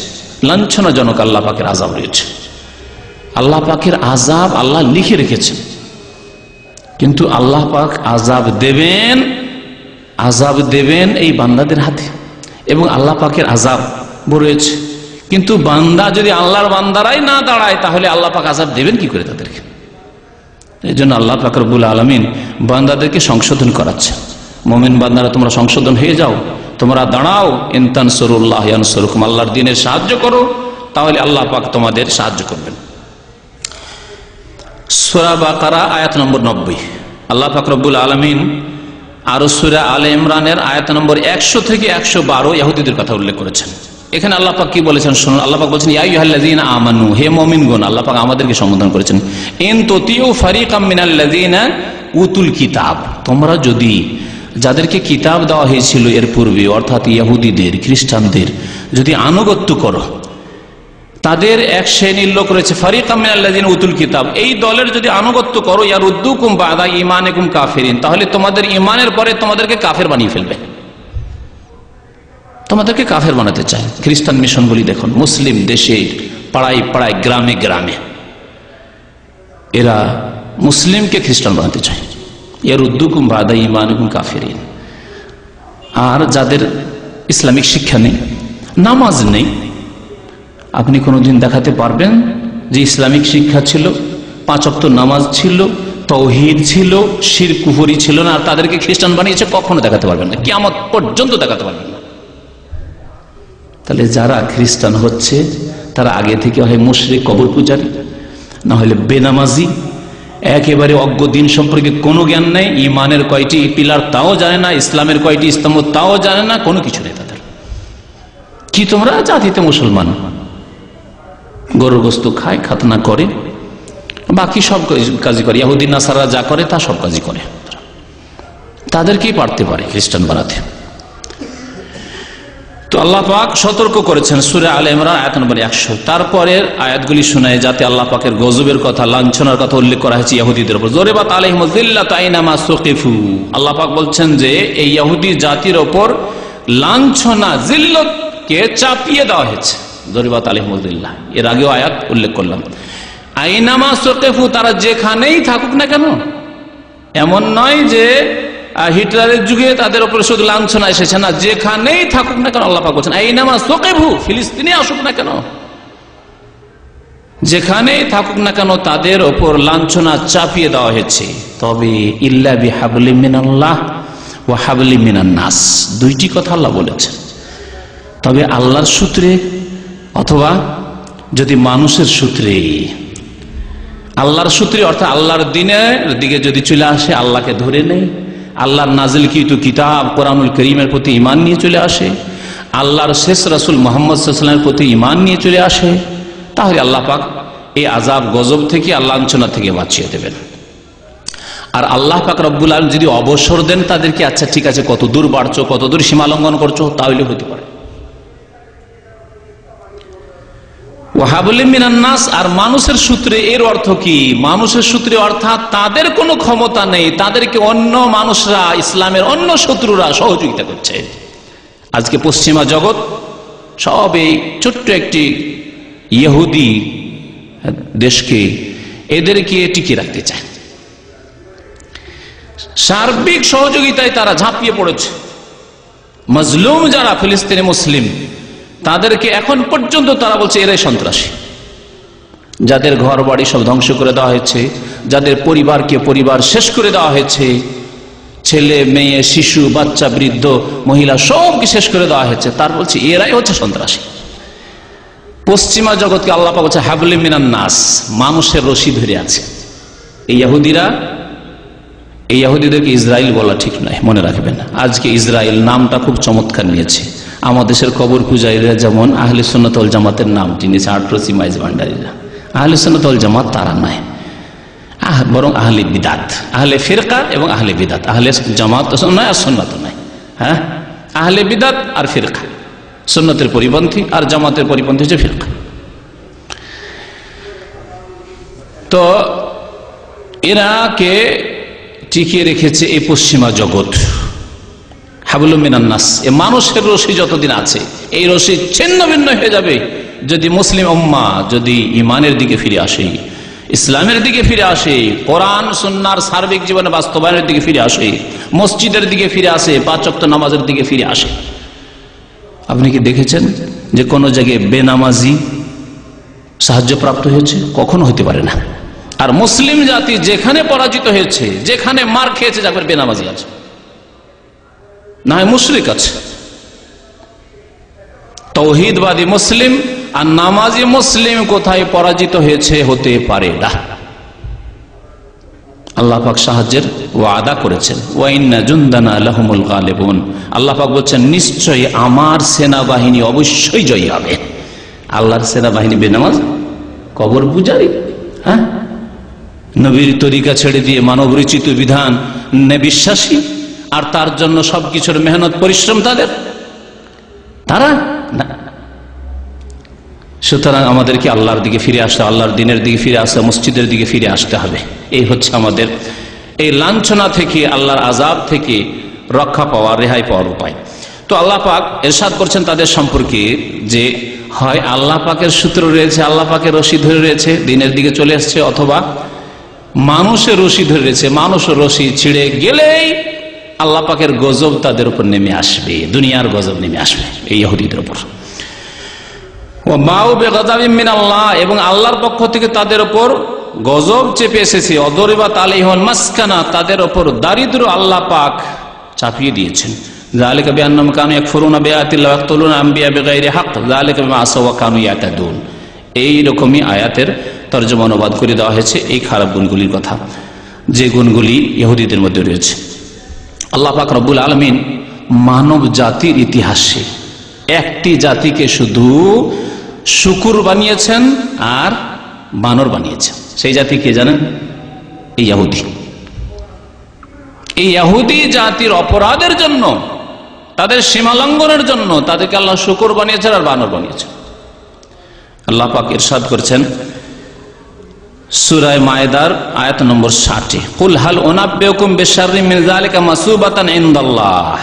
লাঞ্ছনাজনক আল্লাহ পাকের আযাব রয়েছে। আল্লাহ পাকের আযাব আল্লাহ লিখে রেখেছেন, কিন্তু আল্লাহ পাক আযাব দেবেন এই বান্দাদের হাতে, এবং আল্লাহ পাকের আযাব রয়েছে। কিন্তু বান্দা যদি আল্লাহর বান্দারাই না দাঁড়ায়, তাহলে আল্লাহ পাক আযাব দেবেন কি করে তাদেরকে? এই জন্য আল্লাহ পাক রব্বুল আলামিন বান্দাদেরকে সংশোধন করাচ্ছেন। মুমিন বান্দারা তোমরা সংশোধন হয়ে যাও, তোমরা দাঁড়াও, ইন তানসুরুল্লাহ ইয়ানসুরকুম, আল্লাহর দ্বীনের সাহায্য করো, তাহলে আল্লাহ পাক তোমাদের সাহায্য করবেন। সূরা বাকারা আয়াত নম্বর 90। আল্লাহ পাক রব্বুল আলামিন আরো সূরা আলে ইমরানের আয়াত নম্বর 100 থেকে 112 ইহুদিদের কথা উল্লেখ করেছেন। এখানে আল্লাহ পাক কি বলেছেন শুনুন। আল্লাহ পাক বলেছেন, ইয়া আইয়ুহাল্লাযীনা আমানু, হে মুমিনগণ, আল্লাহ পাক আমাদেরকে সম্বোধন করেছেন, ইন তুতিউ ফারিকাম মিনাল্লাযীনা উতুল কিতাব, তোমরা যদি যাদেরকে কিতাব দেওয়া হয়েছিল এর পূর্বে, অর্থাৎ ইহুদিদের, খ্রিস্টানদের যদি আনুগত্য করো, তাদের এক শ্রেণীর লোক রয়েছে ফারিকাম মিনাল্লাযীনা উতুল কিতাব, এই দলের যদি আনুগত্য করো, ইয়ারুদ্দুকুম বাদা ঈমানিকুম কাফিরিন, তাহলে তোমাদের ঈমানের পরে তোমাদেরকে কাফের বানিয়ে ফেলবে, তোমাদেরকে কাফের বানাতে চায়। খ্রিস্টান মিশনগুলি দেখুন, মুসলিম দেশে পাড়ায় পাড়ায়, গ্রামে গ্রামে এরা মুসলিমকে খ্রিস্টান বানাতে চায়। ইয়ারুদ্দুকুম বাদা ঈমানিকুম কাফিরিন। আর যাদের ইসলামিক শিক্ষা নেই, নামাজ নেই, আপনি কোনোদিন দেখাতে পারবেন যে ইসলামিক শিক্ষা ছিল, 5 ওয়াক্ত নামাজ ছিল, তাওহীদ ছিল, শিরক কুফরি ছিল না, আর তাদেরকে খ্রিস্টান বানিয়েছে? কখনো দেখাতে পারবেন না, কিয়ামত পর্যন্ত দেখাতে পারবেন না। তাহলে যারা খ্রিস্টান হচ্ছে তারা আগে থেকে হয় মুশরিক, কবর পূজারী, না হলে বেনামাজি, একেবারে অজ্ঞ, দিন সম্পর্কে কোনো জ্ঞান নেই, ইমানের কয়টি পিলার তাও জানে না, ইসলামের কয়টি স্তম্ভ তাও জানে না, কোনো কিছু নেই তাদের। কি তোমরা জাতিতে মুসলমান? গরুর গোস্ত খায়, খাতনা করে, বাকি সব কাজই করে, ইহুদি নাসারা যা করে তা সব কাজই করে, তাদেরকেই পারতে পারে খ্রিস্টান বানাতে। তো আল্লাহ পাক সতর্ক করেছেন সূরা আলে ইমরান আয়াত নম্বর 100। তারপরের আয়াতগুলি শোনায় যাতে আল্লাহ পাকের গজবের কথা, লাঞ্ছনার কথা উল্লেখ করা হয়েছে ইহুদিদের উপর। যুরিবাত আলাইহিমুয যিল্লাতু আইনামা সুকিফু, আল্লাহ পাক বলছেন যে এই ইহুদি জাতির উপর লাঞ্ছনা, জিল্লতকে চাপিয়ে দেওয়া হয়েছে। যুরিবাত আলাইহিমুয যিল্লাহ, এর আগেও আয়াত উল্লেখ করলাম। আইনামা সুকিফু, তারা যেখানেই থাকুক না কেন, এমন নয় যে হিটলারের যুগে তাদের উপর শুধু লাঞ্ছনা এসেছে, না, যেখানেই থাকুক না কেন আল্লাহ পাক বলছেন আইনামা সুকিফু, ফিলিস্তিনে আসুক না কেন, যেখানেই থাকুক না কেন তাদের ওপর লাঞ্ছনা চাপিয়ে দেওয়া হয়েছে, তবে ইল্লা বিহাবলি মিনাল্লাহ ওয়া হাবলি মিনান নাস, দুইটি কথা আল্লাহ বলেছেন। তবে আল্লাহর সূত্রে অথবা যদি মানুষের সূত্রে, আল্লাহর সূত্রে অর্থাৎ আল্লাহর দিনের দিকে যদি চলে আসে, আল্লাহকে ধরে নেই, আল্লাহর নাজিলকৃত কিতাব কোরআনুল কারীমের প্রতি ঈমান নিয়ে চলে আসে, আল্লাহর শেষ রাসূল মুহাম্মদ সাল্লাল্লাহু আলাইহি ওয়াসাল্লামের প্রতি ঈমান নিয়ে চলে আসে, তাহলে আল্লাহ পাক এই আযাব গজব থেকে আর লাঞ্ছনা থেকে বাঁচিয়ে দেবেন। আর আল্লাহ পাক রব্বুল আলামিন যদি অবসর দেন তাদেরকে, আচ্ছা ঠিক আছে কত দূর বাড়ছো, কত দূর সীমা লঙ্ঘন করছো, তাহলে হতে পারে। ওয়াহাবুলিম মিনান নাস, আর মানুষের সূত্রে এর অর্থ কি? মানুষের সূত্রে অর্থাৎ তাদের কোনো ক্ষমতা নেই, তাদেরকে অন্য মানুষরা, ইসলামের অন্য শত্রুরা সহযোগিতা করছে। আজকে পশ্চিমা জগৎ সব এই ছোট্ট একটি ইহুদি দেশকে, এদেরকে টিকিয়ে রাখতে চায়। সার্বিক সহযোগিতায় তারা ঝাঁপিয়ে পড়েছে। মজলুম যারা ফিলিস্তিনি মুসলিম, তাদেরকে এখন পর্যন্ত তারা বলছে এরাই সন্ত্রাসী। যাদের ঘর বাড়ি সব ধ্বংস করে দেওয়া হয়েছে, যাদের পরিবার শেষ করে দেওয়া হয়েছে, ছেলে মেয়ে শিশু বাচ্চা বৃদ্ধ মহিলা সবকে শেষ করে দেওয়া হয়েছে, তার বলছে এরাই হচ্ছে সন্ত্রাসী। পশ্চিমা জগৎকে আল্লাহ পাক বলছে হাবলি মিনান নাস, মানুষের রশি ধরে আছে। এই ইহুদিদেরকে ইসরায়েল বলা ঠিক নয়, মনে রাখবেন। আজকে ইসরায়েল নামটা খুব চমৎকার নিয়েছে। আমাদের দেশের কবর পূজারীরা যেমন আহলে সুন্নাত ওয়াল জামাতের নামটি নিয়েছে, আটরসি মাইজ ভান্ডারীরা। আহলে সুন্নাত ওয়াল জামাত তারা নয়, বরং আহলে বিদাত, আহলে ফিরকা এবং আহলে বিদাত। আহলে জামাত নয় আর সুন্নাত নয়, হ্যাঁ, আহলে বিদাত আর ফিরকা, সুন্নতের পরিপন্থী আর জামাতের পরিপন্থী হচ্ছে ফিরকা। তো এরাকে টিকিয়ে রেখেছে এই পশ্চিমা জগৎ। হাবলুম মিনান নাস, এ মানুষের রশি যতদিন আছে, এই রশি ছিন্ন ভিন্ন হয়ে যাবে যদি মুসলিম উম্মাহ যদি ইমানের দিকে ফিরে আসে, ইসলামের দিকে ফিরে আসে, কোরআন সুন্নাহর সার্বিক জীবনে বাস্তবায়নের দিকে ফিরে আসে, মসজিদের দিকে ফিরে আসে, 5 ওয়াক্ত নামাজের দিকে ফিরে আসে। আপনি কি দেখেছেন যে কোন জায়গায় বেনামাজি সাহায্যপ্রাপ্ত হয়েছে? কখনো হতে পারে না। আর মুসলিম জাতি যেখানে পরাজিত হয়েছে, যেখানে মার খেয়েছে, যাদের বেনামাজি আছে না হয় মুশরিক আছে। তাওহীদবাদী মুসলিম আর নামাজি মুসলিম কোথায় পরাজিত হয়েছে হতে পারে না। আল্লাহ পাক সাহায্যের ওয়াদা করেছেন, ওয়া ইন্না জুনদানা লাহুমুল গালিবুন। আল্লাহ পাক বলছেন নিশ্চয়ই আমার সেনাবাহিনী অবশ্যই জয়ী হবে। আল্লাহর সেনাবাহিনী বেনামাজ, কবর পূজারী, হ্যাঁ, নবীর তরিকা ছেড়ে দিয়ে মানব রচিত বিধান বিশ্বাসী, আর তার জন্য সবকিছুর মেহনত পরিশ্রম তারা না। সুতরাং আমাদেরকে আল্লাহর দিকে ফিরে আসতে, আল্লাহর দিনের দিকে ফিরে আসতে, মসজিদের দিকে ফিরে আসতে হবে। এই হচ্ছে আমাদের এই লাঞ্ছনা থেকে, আল্লাহর আযাব থেকে রক্ষা পাওয়ার, রেহাই পাওয়ার উপায়। তো আল্লাহ পাক ইরশাদ করছেন তাদের সম্পর্কে যে হয় আল্লাহ পাকের সূত্র রয়েছে, আল্লাহ পাকের রশি ধরে রয়েছে, দিনের দিকে চলে আসছে, অথবা মানুষের রশি ধরে রয়েছে, মানুষের রশি ছিঁড়ে গেলেই আল্লাহ পাকের গজব তাদের উপর নেমে আসবে, দুনিয়ার গজব নেমে আসবে এই ইহুদিদের উপর। এবং আল্লাহর পক্ষ থেকে তাদের উপর গজব চেপে এসেছে। অদরিবাত আলাইহিম মাসকানা, তাদের উপর দারিদ্র আল্লাহ পাক চাপিয়ে দিয়েছেন। যালিকা বিআন্নাহুম কানু ইয়াকফুরুনা বিআয়াতিল্লাহি ওয়া ইয়াকতুলুনা আম্বিয়া বিগাইরি হক, যালিকা বিমা আসাউ ওয়া কানু ইয়াতাদুন। এই রকমই আয়াতের তরজমা অনুবাদ করে দেওয়া হয়েছে এই খারাপ গুণগুলির কথা, যে গুণগুলি ইহুদিদের মধ্যে রয়েছে। আল্লাহ পাক রব্বুল আলামিন মানব জাতির ইতিহাসে একটি জাতিকে শুধু শুকুর বানিয়েছেন আর বানর বানিয়েছেন। সেই জাতি কে জানেন? এই ইহুদি। এই ইহুদি জাতির অপরাধের জন্য, তাদের সীমালঙ্ঘনের জন্য তাদেরকে আল্লাহ শুকুর বানিয়েছেন আর বানর বানিয়েছেন। আল্লাহ পাক ইরশাদ করেছেন সূরা মায়েদার আয়াত নম্বর 60, কুল হাল উনাব্বিউকুম বিশাররিম মিন যালিকা মাসুবাতান ইনদাল্লাহ।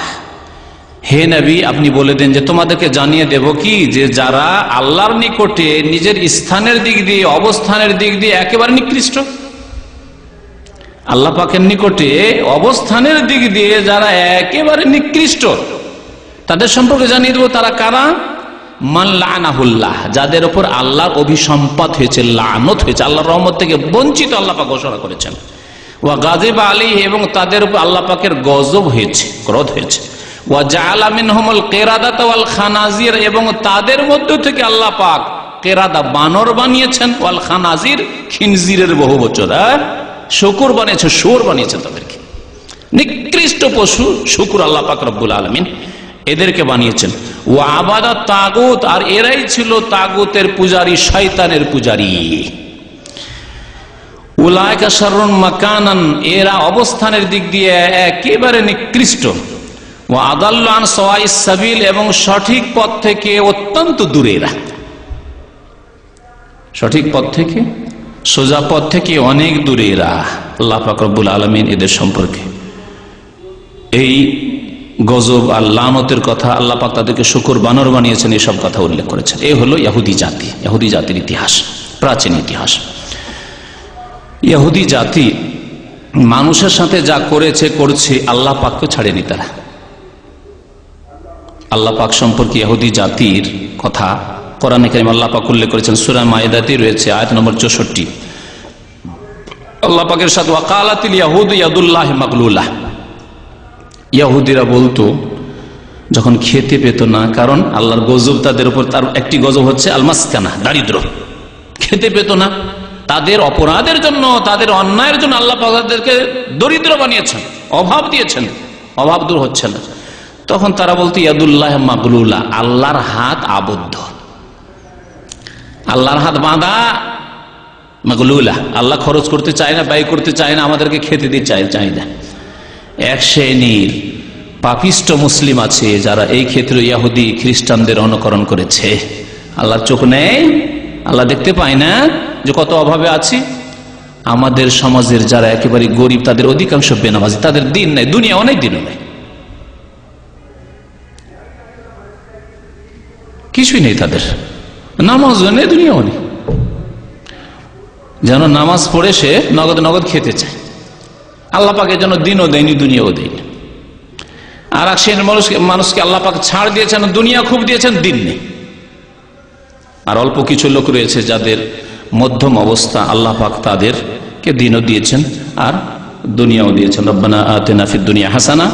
হে নবী, আপনি বলে দেন যে তোমাদেরকে জানিয়ে দেব কি, যে যারা আল্লাহর নিকটে নিজের স্থানের দিক দিয়ে, অবস্থানের দিক দিয়ে একেবারে নিকৃষ্ট, আল্লাহ পাকের নিকটে অবস্থানের দিক দিয়ে যারা একেবারে নিকৃষ্ট, তাদের সম্পর্কে জানিয়ে দেব তারা কারা। মান লানাহুল্লাহ, যাদের উপর আল্লাহর অভিসম্পাত হয়েছে, লানত হয়েছে, আল্লাহর রহমত থেকে বঞ্চিত আল্লাহ পাক ঘোষণা করেছেন। ওয়া গাযিবা আলাইহি, এবং তাদের উপর আল্লাহ পাকের গজব হয়েছে, ক্রোধ হয়েছে। ওয়া জাআলা মিনহুমুল কিরাদাতা ওয়াল খানাজির, এবং তাদের মধ্য থেকে আল্লাহ পাক কেরাদা বানর বানিয়েছেন, ওয়াল খানাজির খিনজিরের বহুবচন, শূকর বানিয়েছে, শুয়োর বানিয়েছেন তাদেরকে। নিকৃষ্ট পশু শূকর আল্লাহ পাক রব্বুল আলামিন এদেরকে বানিয়েছেন। ওয়া আবাদা তাগুত, আর এরাই ছিল তাগুতের পূজারী, শয়তানের পূজারী। উলাইকা শাররুন মাকানান, এরা অবস্থানের দিক দিয়ে একেবারে নিকৃষ্ট। ওয়া আদাল্লু আন সাওয়াইস সাবিল, এবং সঠিক পথ থেকে অত্যন্ত দূরে এরা, সঠিক পথ থেকে, সোজা পথ থেকে অনেক দূরে এরা। আল্লাহ পাক রব্বুল আলামিন এদের সম্পর্কে এই গজব আর লানতের কথা, আল্লাহ পাক তাদেরকে শূকর বানর বানিয়েছেন, এসব কথা উল্লেখ করেছেন। এই হলো ইহুদি জাতি, ইহুদি জাতির ইতিহাস, প্রাচীন ইতিহাস। ইহুদি জাতি মানুষের সাথে যা করেছে করছে, আল্লাহ পাককে ছাড়েনি তারা। আল্লাহ পাক সম্পর্কে ইহুদি জাতির কথা কোরআনে কারীম আল্লাহ পাক উল্লেখ করেছেন, সূরা মায়েদাতে রয়েছে আয়াত নম্বর 64। আল্লাহ পাকের সাথে ওয়াকালাতিল ইয়াহুদু ইয়াদুল্লাহি মাগলুলা, ইহুদিরা বলতো যখন খেতে পেত না, কারণ আল্লাহর গজব তাদের উপর, তার একটি গজব হচ্ছে আল মাসকানা, দারিদ্র, খেতে পেত না। তাদের অপরাধের জন্য, তাদের অন্যায়ের জন্য আল্লাহ পাক তাদেরকে দরিদ্র বানিয়েছেন, অভাব দিয়েছেন, অভাব দূর হচ্ছে না। তখন তারা বলতো ইয়াদুল্লাহ মাগলুলা, আল্লাহর হাত আবদ্ধ, আল্লাহর হাত বাঁধা, মাগলুলা, আল্লাহ খরচ করতে চায় না, ব্যয় করতে চায় না, আমাদেরকে খেতে দিতে চায় না। এক শ্রেণীর পাপিষ্ট মুসলিম আছে যারা এই ক্ষেত্রে ইহুদি খ্রিস্টানদের অনুকরণ করেছে। আল্লাহর চোখ নেই, আল্লাহ দেখতে পায় না যে কত অভাবে আছি। আমাদের সমাজের যারা একেবারে গরিব, তাদের অধিকাংশ বেনামাজি, তাদের দিন নেই, দুনিয়া অনেক দিনও নেই, কিছুই নেই তাদের, নামাজও নেই, দুনিয়াও নেই। যেন নামাজ পড়ে সে নগদ নগদ খেতে চায়। আল্লাহ পাক এর জন্য দিনও দেয়নি, দুনিয়াও দেয়নি। আর এক শ্রেণীর মানুষকে আল্লাহ পাক ছাড় দিয়েছেন, দুনিয়া খুব দিয়েছেন, দিন নেই। আর অল্প কিছু লোক রয়েছে যাদের মধ্যম অবস্থা, আল্লাহ পাক তাদেরকে দিনও দিয়েছেন আর দুনিয়াও দিয়েছেন। রব্বানা আতিনা ফিদ দুনিয়া হাসানা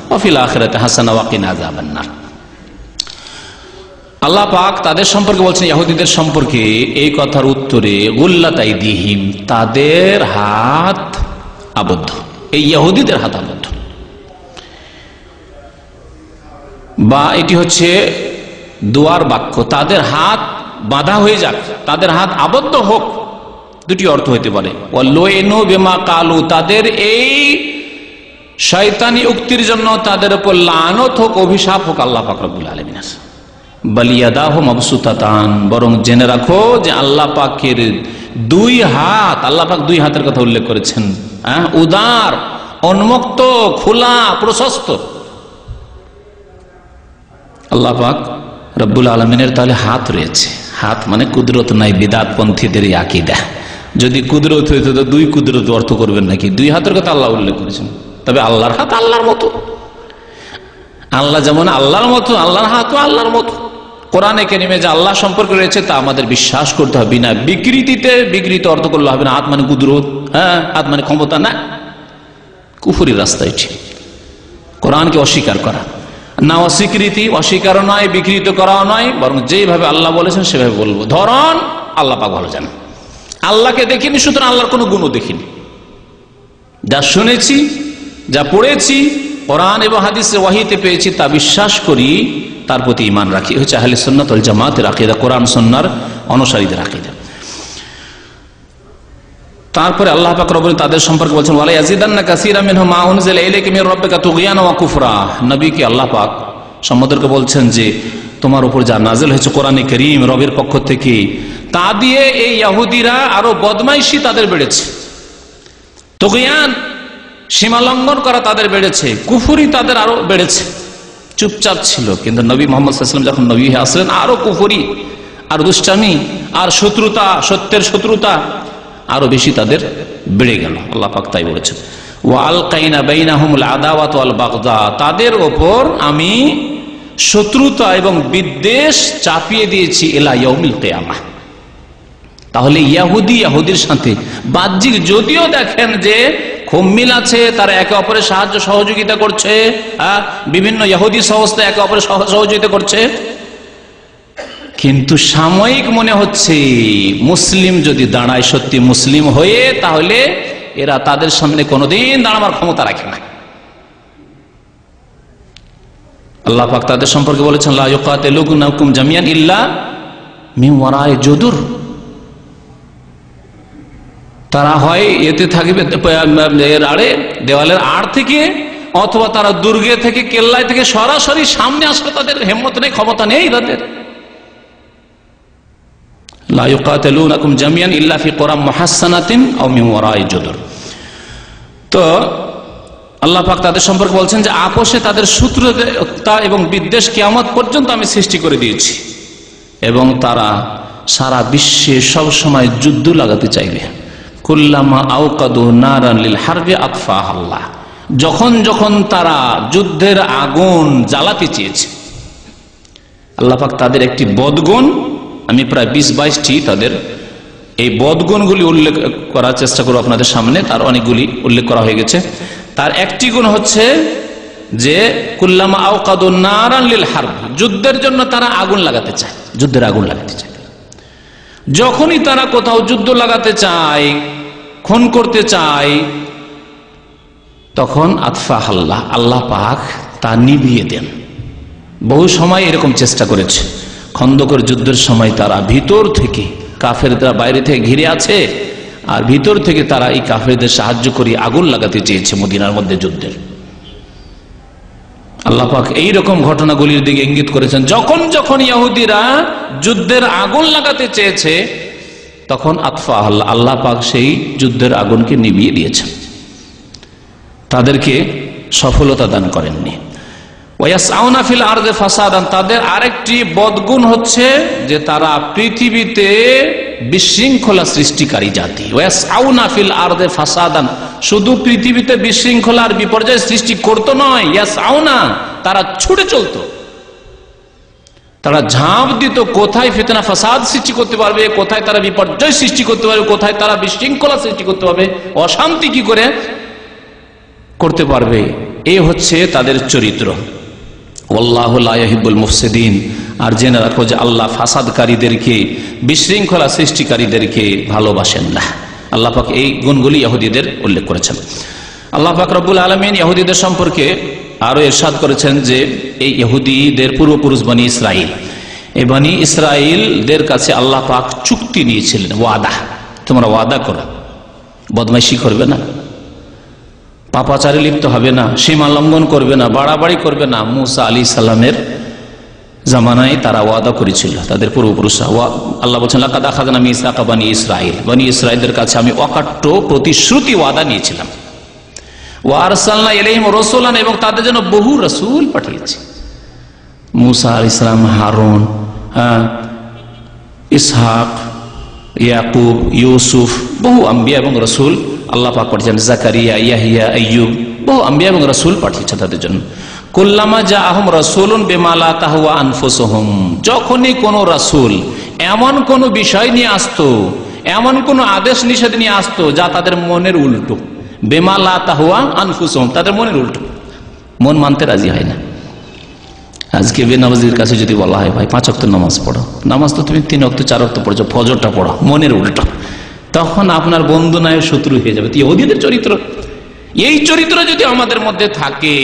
ওয়া ফিল আখিরাতি হাসানা ওয়া কিনা আযাবান নার। আল্লাহ পাক তাদের সম্পর্কে বলছেন, ইহুদিদের সম্পর্কে এই কথার উত্তরে, গুল্লাত আইদিহিম, তাদের হাত আবদ্ধ, এই ইহুদিদের হাত আবদ্ধ, বা এটি হচ্ছে দুয়ার বাক্য, তাদের হাত বাঁধা হয়ে যাক, তাদের হাত আবদ্ধ হোক। দুটি অর্থ হইতে পারে। ওয়ালুইনু বিমা কালু, তাদের এই শয়তানি উক্তির জন্য তাদের উপর লানত হোক, অভিশাপ হোক আল্লাহ পাক রব্বুল আলামিন। বালিয়াদাহু মাবসুতাতান, বরং জেনে রাখো যে আল্লাহ পাকের দুই হাত, আল্লাহ পাক দুই হাতের কথা উল্লেখ করেছেন, উদার, উন্মুক্ত, খোলা, প্রশস্ত। আল্লাহ পাক রব্বুল আলামিনের তাহলে হাত রয়েছে। হাত মানে কুদরত নাই, বিদাত পন্থীদের আকীদা। যদি কুদরত হইতো তো দুই কুদরত অর্থ করবেন নাকি? দুই হাতের কথা আল্লাহ উল্লেখ করেছেন। তবে আল্লাহর হাত আল্লাহর মতো, আল্লাহ যেমন আল্লাহর মতো, আল্লাহর হাতও আল্লাহর মতো। কোরআনে কারিমে যে আল্লাহ সম্পর্কে রয়েছে তা আমাদের বিশ্বাস করতে হবে, না বিকৃতিতে বিকৃত অর্থ করলে হবে না। হাত মানে কুদরত, হাত মানে ক্ষমতা, না, কুফুরির রাস্তা এটি। কোরআনকে অস্বীকার করা না, অস্বীকৃতি, অস্বীকারও নয়, বিকৃত করাও নয়, বরং যেভাবে আল্লাহ বলেছেন সেভাবে বলবো। ধরন আল্লাহ পাক ভালো জানেন, আল্লাহকে দেখিনি, সুতরাং আল্লাহর কোনো গুণও দেখিনি। যা শুনেছি, যা পড়েছি কোরআন এবং হাদিসে ওয়াহিতে পেয়েছি তা বিশ্বাস করি, তার প্রতি ঈমান রাখি। হচ্ছে আহলে সুন্নাত ওয়াল জামাতের আকীদা, কোরআন সুন্নাহর অনুসারীদের আকীদা। তারপরে আল্লাহ পাক রব্বুল তাদের সম্পর্কে বলছেন, ওয়ালা ইয়াজিদান্না কাসীরাম মিনহুম মা উনজিলা ইলাইকা মির রাব্বিকা তুগয়ানা ওয়া কুফরা। নবীকে আল্লাহ পাক সম্মদেরকে বলছেন যে তোমার উপর যা নাযিল হয়েছে কোরআনে কারীম রবের পক্ষ থেকে, তা দিয়ে এই ইহুদিরা আরো বদমাইশি তাদের বেড়েছে, তুগয়ান, সীমা লঙ্ঘন করা তাদের বেড়েছে, কুফরি তাদের আরো বেড়েছে। চুপচাপ ছিল, কিন্তু নবী মুহাম্মদ সাল্লাল্লাহু আলাইহি ওয়াসাল্লাম যখন নবী হয়ে আসলেন, আরো কুফরি, আর দুষ্টামি, আর শত্রুতা, সত্যের শত্রুতা আরো বেশি তাদের বেড়ে গেল। আল্লাহ পাক তাই বলেছেন, ওয়া আলকাইনা বাইনাহুমুল আদাওয়াত ওয়াল বাগদা, তাদের ওপর আমি শত্রুতা এবং বিদ্বেষ চাপিয়ে দিয়েছি ইলা ইয়াউমিল কিয়ামাহ। তাহলে ইহুদির সাথে বাহ্যিক যদিও দেখেন যে খুব মিল আছে, তারা একে অপরের সাহায্য সহযোগিতা করছে, বিভিন্ন ইহুদি সংস্থা একে অপরের সহযোগিতা করছে, কিন্তু সাময়িক মনে হচ্ছে মুসলিম যদি দাঁড়ায় সত্যি মুসলিম হয়ে, তাহলে এরা তাদের সামনে কোনোদিন দাঁড়াবার ক্ষমতা রাখে না। আল্লাহ পাক তাদের সম্পর্কে বলেছেন লা ইউকাতিলুকুম জামিয়ান ইল্লা মিন ওয়ারা'i জুদুর। তারা হয় এতে থাকবে দেওয়ালের আড় থেকে, অথবা তারা দুর্গে থেকে, কেল্লায় থেকে সরাসরি সামনে আসলে তাদের হিম্মত নেই, ক্ষমতা নেই তাদের। লা ইউকাতিলুকুম জামিয়ান ইল্লা ফি কুরাম মুহাসসানাতিন আও মিন ওয়ারা'i জুদুর। তো আল্লাহ পাক তাদের সম্পর্কে বলছেন যে আপোষে তাদের শত্রুতা এবং বিদ্বেষ কিয়ামত পর্যন্ত আমি সৃষ্টি করে দিয়েছি, এবং তারা সারা বিশ্বে সব সময় যুদ্ধ লাগাতে চাইবে। কুল্লামা আওকাদু নারান লিল হারবি আতফাহা আল্লাহ, যখন যখন তারা যুদ্ধের আগুন জ্বালাতে চেয়েছে, আল্লাহ পাক তাদের একটি বদগুণ, আমি প্রায় 20-22টি তাদের এই বদগুণগুলি উল্লেখ করার চেষ্টা করব আপনাদের সামনে। তার অনেকগুলি উল্লেখ করা হয়ে গেছে। তার একটি গুণ হচ্ছে যে কুল্লামা আওকাদু নারান লিল হারব, যুদ্ধের জন্য তারা আগুন লাগাতে চায়, যুদ্ধের আগুন লাগাতে চায়। যখনই তারা কোথাও যুদ্ধ লাগাতে চায়, খুন করতে চায়, তখন আতফাহা আল্লাহ, আল্লাহ পাক তা নিভিয়ে দেন। বহু সময় এরকম চেষ্টা করেছে। খন্দকের যুদ্ধের সময় তারা ভিতর থেকে, কাফেররা বাইরে থেকে ঘিরে আছে, আর ভিতর থেকে তারা এই কাফেরদের সাহায্য করে আগুন লাগাতে চেয়েছে মদিনার মধ্যে যুদ্ধের। আল্লাহ পাক এইরকম ঘটনাগুলির দিকে ইঙ্গিত করেছেন। যখন যখন ইহুদিরা যুদ্ধের আগুন লাগাতে চেয়েছে, তখন আতফাহা আল্লাহ, আল্লাহ পাক সেই যুদ্ধের আগুনকে নিভিয়ে দিয়েছেন, তাদেরকে সফলতা দান করেননি। ওয়াসআউনা ফিল আরদি ফাসাদান, তাদের আরেকটি বদগুণ হচ্ছে যে তারা পৃথিবীতে বিশৃঙ্খলা সৃষ্টিকারী জাতি। ওয়াসআউনা ফিল আরদি ফাসাদান, শুধু পৃথিবীতে বিশৃঙ্খলা আর বিপর্যয় সৃষ্টি করতো নয়, ইয়াসআউনা, তারা ছুটে চলতো, তারা ঝাঁপ দিত কোথায় ফিতনা ফাসাদ সৃষ্টি করতে পারবে, কোথায় তারা বিপর্যয় সৃষ্টি করতে পারবে, কোথায় তারা বিশৃঙ্খলা সৃষ্টি করতে পারবে, অশান্তি কি করে করতে পারবে। এই হচ্ছে তাদের চরিত্র। ওয়াল্লাহু লা ইউহিব্বুল মুফসিদিন, আর জেনে রাখো যে আল্লাহ ফাসাদকারীদেরকে, বিশৃঙ্খলা সৃষ্টিকারীদেরকে ভালোবাসেন না। আল্লাহ পাক এই গুণগুলি ইহুদিদের উল্লেখ করেছেন। আল্লাহ পাক রব্বুল আলামিন ইহুদিদের সম্পর্কে আরো ইরশাদ করেছেন যে এই ইহুদিদের পূর্বপুরুষ বনি ইসরাইল, এই বনি ইসরাইলদের কাছে আল্লাহ পাক চুক্তি নিয়েছিলেন, ওয়াদা, তোমরা ওয়াদা করো, বদমাইশি করবে না, পাপাচারে লিপ্ত হবে না, সীমা লঙ্ঘন করবে না, বাড়াবাড়ি করবে না। মুসা আলাইহিস সালামের জামানায় তারা ওয়াদা করেছিল, তাদের পূর্বপুরুষরা। আল্লাহ বলছেন লাকাদ আখাযনা মিসাকা বনি ইসরাইল, বনি ইসরাইলদের কাছে আমি অকাট্য প্রতিশ্রুতি ওয়াদা নিয়েছিলাম। ওয়া আরসালনা ইলাইহিম রাসূলান, এবং তাদের জন্য বহু রাসূল পাঠিয়েছি। মুসা আলাইহিস সালাম, হারুন, ইসহাক, ইয়াকুব, ইউসুফ, বহু আম্বিয়া এবং রাসূল আল্লাহ পাক পাঠিয়েছেন। জাকারিয়া, ইয়াহিয়া, আইয়ুব, বহু আম্বিয়া এবং রাসূল পাঠিয়েছেন তাদের জন্য। কুল্লামা জাআহুম রাসূলুন বিমা লা তাহওয়া আনফুসুহুম, যখনই কোন রাসূল এমন কোন বিষয় নিয়ে আসতো, এমন কোন আদেশ নিষেধ নিয়ে আসতো যা তাদের মনের উল্টো, বিমা লা তাহওয়া আনফুসুহুম, তাদের মনের উল্টো, মন মানতে রাজি হয় না। আজকে বেনামাজির কাছে যদি বলা হয় ভাই 5 ওয়াক্ত নামাজ পড়ো, নামাজ তো তুমি 3 ওয়াক্ত 4 ওয়াক্ত পড়ছো, ফজরটা পড়ো, মনের উল্টো, তখন আপনার বন্ধু নয় শত্রু হয়ে যাবে। ইহুদিদের চরিত্র, এই চরিত্র যদি আমাদের মধ্যে থাকে,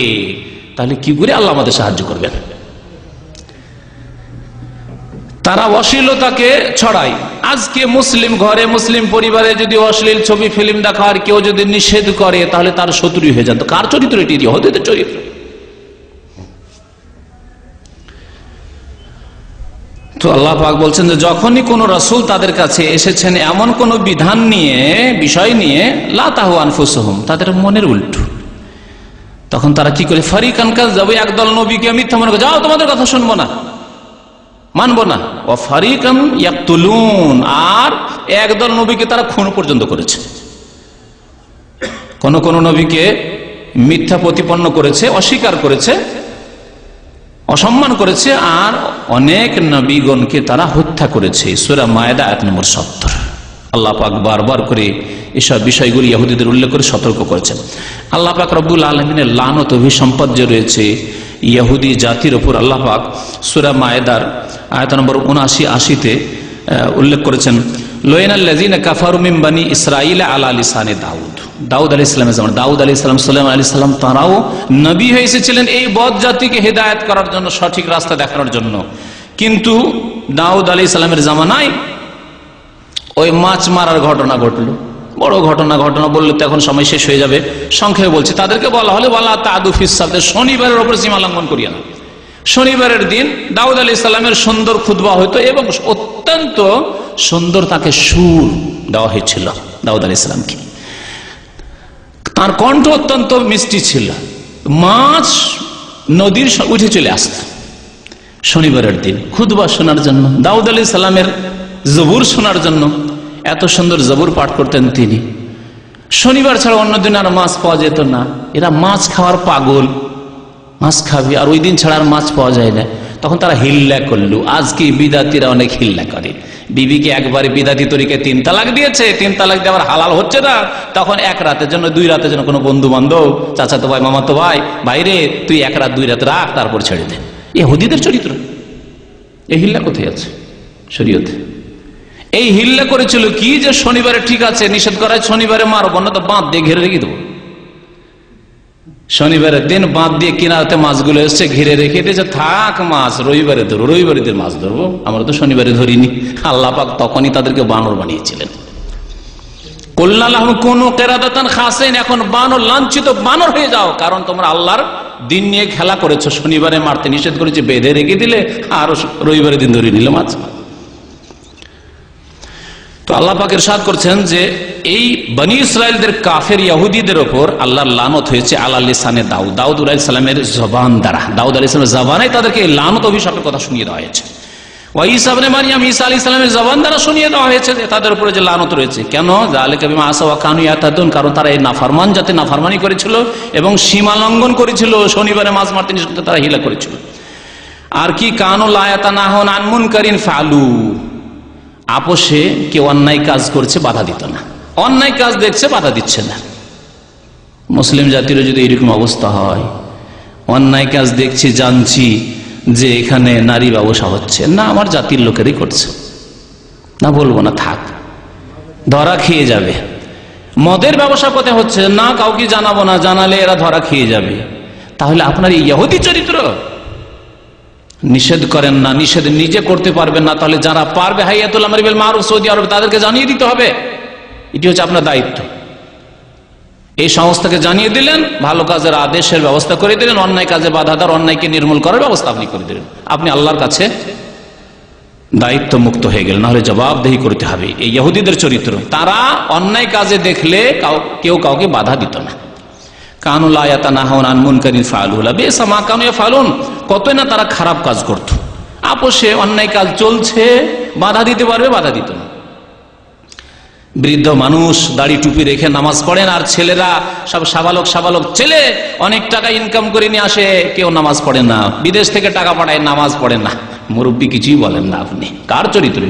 তাহলে কি করে আল্লাহ আমাদের সাহায্য করবেন। তারা অশ্লীলতাকে ছড়ায়। আজকে মুসলিম ঘরে, মুসলিম পরিবারে যদি অশ্লীল ছবি ফিল্ম দেখার কেউ যদি নিষেধ করে, তাহলে তার শত্রু হয়ে যান। তো কার চরিত্র এটি? ইহুদিদের চরিত্র। তো আল্লাহ পাক বলছেন যে যখনই কোন রাসূল তাদের কাছে এসেছেন এমন কোন বিধান নিয়ে, বিষয় নিয়ে, লা তাহওয়া আনফুসুহুম, তাদের মনের উল্টো, তখন তারা কি করে? ফারিকান কাযাবু, একদল নবীকে মিথ্যা মনে করে, যাও তোমাদের কথা শুনবো না, মানবো না। ওয়া ফারিকান ইয়াকতুলুন, আর একদল নবীকে তারা খুন পর্যন্ত করেছে। কোন কোন নবীকে মিথ্যা প্রতিপন্ন করেছে, অস্বীকার করেছে, অসম্মান করেছে আর অনেক নবীগণকে তারা হত্যা করেছে। সূরা মায়েদা আয়াত নম্বর 70। আল্লাহ পাক বারবার করে এসব বিষয়গুলি ইহুদিদের উল্লেখ করে সতর্ক করেছেন। আল্লাহ পাক রব্বুল আলামিনের লানত অভিসম্পদ যে রয়েছে ইহুদি জাতির উপর, আল্লাহ পাক সূরা মায়েদার আয়াত নম্বর 79-80-তে উল্লেখ করেছেন, লোয়েনাল্লাযীনা কাফারু মিন বানি ইসরাঈল আলা লিসানি দাউদ। দাউদ আলাইহিস সালামের জামানায় দাউদ আলাইহিস সালাম, সুলাইমান আলাইহিস সালাম তারাও নবী হয়ে এসেছিলেন এই বদ জাতিকে হেদায়েত করার জন্য, সঠিক রাস্তা দেখানোর জন্য। কিন্তু দাউদ আলাইহিস সালামের জামানায় ওই মাছ মারার ঘটনা ঘটলো, বড় ঘটনা বললে তো এখন সময় শেষ হয়ে যাবে, সংক্ষেপে বলছি। তাদেরকে বলা হলে ওয়ালা তাদু ফিস সাবত, শনিবারের উপর সীমা লঙ্ঘন করিয়া না। শনিবারের দিন দাউদ আলাইহিস সালামের সুন্দর খুতবা হইতো এবং অত্যন্ত সুন্দর তাকে সুর দেওয়া হয়েছিল দাউদ আলাইহিস সালামকে। তার কণ্ঠ অত্যন্ত মিষ্টি ছিল। মাছ নদীর উঠে চলে আসত শনিবারের দিন খুতবা শোনার জন্য, দাউদ আলাইহিস সালামের জবুর শোনার জন্য। এত সুন্দর জবুর পাঠ করতেন তিনি। শনিবার ছাড়া অন্য দিন আর মাছ পাওয়া যেত না। এরা মাছ খাওয়ার পাগল, মাছ খাবি, আর ওই দিন ছাড়া আর মাছ পাওয়া যায় না। তখন তারা হিল্লা করলো। আজকে বিদাতিরা অনেক হিল্লা করে। বিবিকে একবারে বিদাতি তরিকায় 3 তালাক দিয়েছে, 3 তালাক দেওয়ার হালাল হচ্ছে না, তখন 1 রাতের জন্য 2 রাতের জন্য কোনো বন্ধু বান্ধব, চাচাতো ভাই, মামাতো ভাই, বাইরে তুই 1 রাত 2 রাত রাখ, তারপর ছেড়ে দে। ইহুদিদের চরিত্র। এই হিল্লা কোথায় আছে শরীয়তে? এই হিল্লা করেছিল কি যে শনিবারে ঠিক আছে নিষেধ করায়, শনিবারে মারবো না তো বাঁধ দিয়ে ঘিরে রেখে দেবো। শনিবারের দিন বাঁধ দিয়ে কিনারাতে মাছগুলো এসছে, ঘিরে রেখে দিয়েছে, থাক মাছ রবিবারে ধরবো, রবিবারের দিন মাছ ধরবো, আমরা তো শনিবারে ধরিনি। আল্লাহ পাক তখনই তাদেরকে বানর বানিয়েছিলেন। কুল্লাল্লাহু কুনু কিরাদাতান খাসিন, এখন বানর, লাঞ্ছিত বানর হয়ে যাও, কারণ তোমরা আল্লাহর দিন নিয়ে খেলা করেছো। শনিবারে মারতে নিষেধ করেছে, বেঁধে রেখে দিলে, আর রবিবারের দিন ধরে নিলে মাছ। তো আল্লাহ পাক ইরশাদ করছেন যে এই বনি ইসরাইলদের কাফের ইহুদিদের উপর আল্লাহর লানত হয়েছে আলা লিসানে দাউদ, দাউদ আলাইহিস সালামের জবান দ্বারা। দাউদ আলাইহিস সালামের জবানে তাদেরকে এই লানত অভিশাপের কথা শুনিয়ে দেওয়া হয়েছে। ওয়া ঈসা ইবনে মারইয়াম, ঈসা আলাইহিস সালামের জবান দ্বারা শুনিয়ে দেওয়া হয়েছে যে তাদের উপরে যে লানত রয়েছে। কেন? যালিকা বিমা আসাউ ওয়া কানু ইয়াতাদুন, কারণ তারা এই নাফরমান জাতি নাফরমানি করেছিল এবং সীমা লঙ্ঘন করেছিল। শনিবারে মাছ মারতে নিষেধ করতে তারা হিলা করেছিল। আর কি, কানু লা ইয়াতানাহুন আন মুনকারিন ফালু, আপোষে কেউ অন্যায় কাজ করছে বাধা দিত না, অন্যায় কাজ দেখছে বাধা দিচ্ছে না। মুসলিম জাতিরও যদি এরকম অবস্থা হয়, অন্যায় কাজ দেখছি, জানছি যে এখানে নারী ব্যবসা হচ্ছে, না আমার জাতির লোকেরই করছে, না বলবো না, থাক, ধরা খেয়ে যাবে। মদের ব্যবসা কোথায় হচ্ছে, না কাউকে জানাবো না, জানালে এরা ধরা খেয়ে যাবে। তাহলে আপনার এই ইহুদি চরিত্র। নিষেধ করেন না, নিষেধ নিজে করতে পারবেন না, তাহলে যারা পারবে হাইয়াতুল আমরি বিল মারুফ সৌদি আরব, তাদেরকে জানিয়ে দিতে হবে। এটি হচ্ছে আপনার দায়িত্ব। এই সংস্থাকে জানিয়ে দিলেন, ভালো কাজের আদেশের ব্যবস্থা করে দিলেন, অন্যায় কাজে বাধা দেওয়ার, অন্যায়কে নির্মূল করার ব্যবস্থা আপনি করে দিলেন। আপনি আল্লাহর কাছে দায়িত্ব মুক্ত হয়ে গেলেন, নাহলে জবাবদেহি করতে হবে। এই ইহুদিদের চরিত্র, তারা অন্যায় কাজে দেখলে কেউ কাউকে বাধা দিত না। কানু লা ইয়াতানাহুন আন মুনকারিন ফাআলু বিসা মা কানু ইয়াফআলুন, কতই না তারা খারাপ কাজ করত। আপোষে অন্যায় কাজ চলছে, বাধা দিতে পারবে, বাধা দিত না। বৃদ্ধ মানুষ দাড়ি টুপি রেখে নামাজ পড়েন, আর ছেলেরা সব সাবালক ছেলে অনেক টাকা ইনকাম করে নিয়ে আসে, কেউ নামাজ পড়ে না, বিদেশ থেকে টাকা পাঠায়, নামাজ পড়ে না, মুরব্বী কিছুই বলেন না। আপনি কার চরিত্র?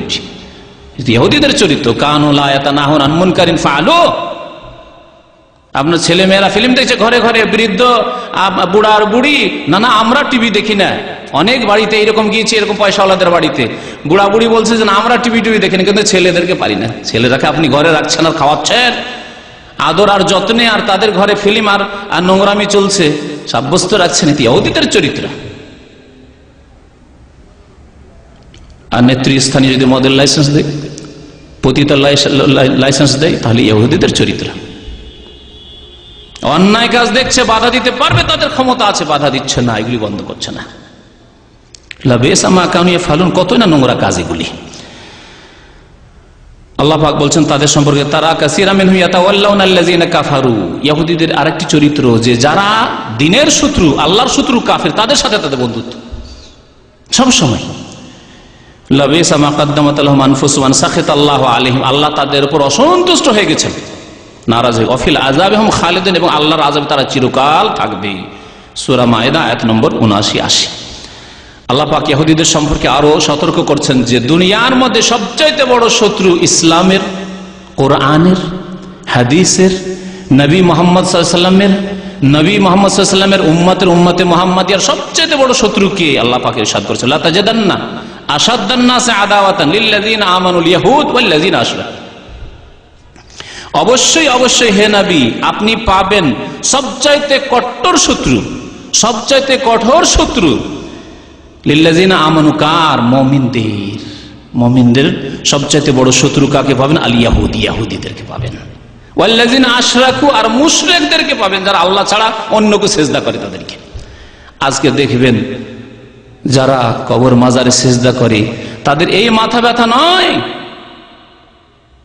ইহুদিদের চরিত্র। কানু লা ইয়াতানাহুন আন মুনকারিন ফাআলু। আপনার ছেলে মেয়েরা ফিল্ম দেখছে ঘরে ঘরে, বৃদ্ধ বুড়া আর বুড়ি, না আমরা টিভি দেখি না। অনেক বাড়িতে এরকম গিয়েছি, এরকম পয়সাওয়ালাদের বাড়িতে, বুড়া বুড়ি বলছে যে আমরা টিভি দেখি না, কিন্তু ছেলেদেরকে পারি না। ছেলেরাকে আপনি ঘরে রাখছেন আর খাওয়াচ্ছেন আদর আর যত্নে, আর তাদের ঘরে ফিল্ম আর নোংরামি চলছে, সাব্যস্ত রাখছেন। এটি ইহুদিদের চরিত্র। আর নেতৃস্থানে যদি মদের লাইসেন্স দেয়, পতিতার লাইসেন্স দেয়, তাহলে ইহুদিদের চরিত্র। অন্যায় কাজ দেখছে, বাধা দিতে পারবে, তাদের ক্ষমতা আছে, বাধা দিচ্ছে না, এগুলি বন্ধ করছে না। বিসা মা কানু ইয়াফআলুন, কতই না নোংরা কাজ এগুলি। আল্লাহ পাক বলছেন তাদের সম্পর্কে, তারা কাসীরাম মিনহুম ইয়াতাওয়াল্লাউনা আল্লাযীনা কাফারু। ইহুদিদের আরেকটি চরিত্র যে যারা দ্বীনের শত্রু, আল্লাহর শত্রু কাফের, তাদের সাথে তাদের বন্ধুত্ব সব সময়। বিসা মা কদ্দামাত লাহুম আনফুসুহুম আন সাখিতাল্লাহু আলাইহিম, আল্লাহ তাদের উপর অসন্তুষ্ট হয়ে গেছেন, নারাজ হয়ে। অফিল আযাবিহুম খালিদুন, এবং আল্লাহর আযাবে তারা চিরকাল থাকবে। সূরা মায়েদা আয়াত নম্বর 79-80। আল্লাহ পাক ইহুদিদের সম্পর্কে আরো সতর্ক করছেন যে দুনিয়ার মধ্যে সবচাইতে বড় শত্রু ইসলামের, কোরআনের, হাদিসের, নবী মুহাম্মদ সাল্লাল্লাহু আলাইহি ওয়াসাল্লামের, নবী মুহাম্মদ সাল্লাল্লাহু আলাইহি ওয়াসাল্লামের উম্মতে মুহাম্মাদিয়ার সবচাইতে বড় শত্রু কে? আল্লাহ পাক ইরশাদ করেছেন, লা তাজিদান্না আশাদ্দান নাসি আদাওয়াতান লিল্লাযিনা আমানুল ইয়াহুদ ওয়াল্লাযিনা আশরাকু। অবশ্যই অবশ্যই হে নবী, আপনি পাবেন সবচাইতে কট্টর শত্রু, সবচাইতে কঠোর শত্রু লিল্লাযিনা আমানু, কার? মুমিনদের। মুমিনদের সবচাইতে বড় শত্রু কাকে পাবেন? আল ইয়াহুদ, ইহুদিদেরকে পাবেন। ওয়াল্লাযিনা আশরাকু, আর মুশরিকদেরকে পাবেন, যারা আল্লাহ ছাড়া অন্যকে সিজদা করে তাদেরকে। আজকে দেখবেন যারা কবর মাজারে সিজদা করে তাদের এই মাথা ব্যথা নয়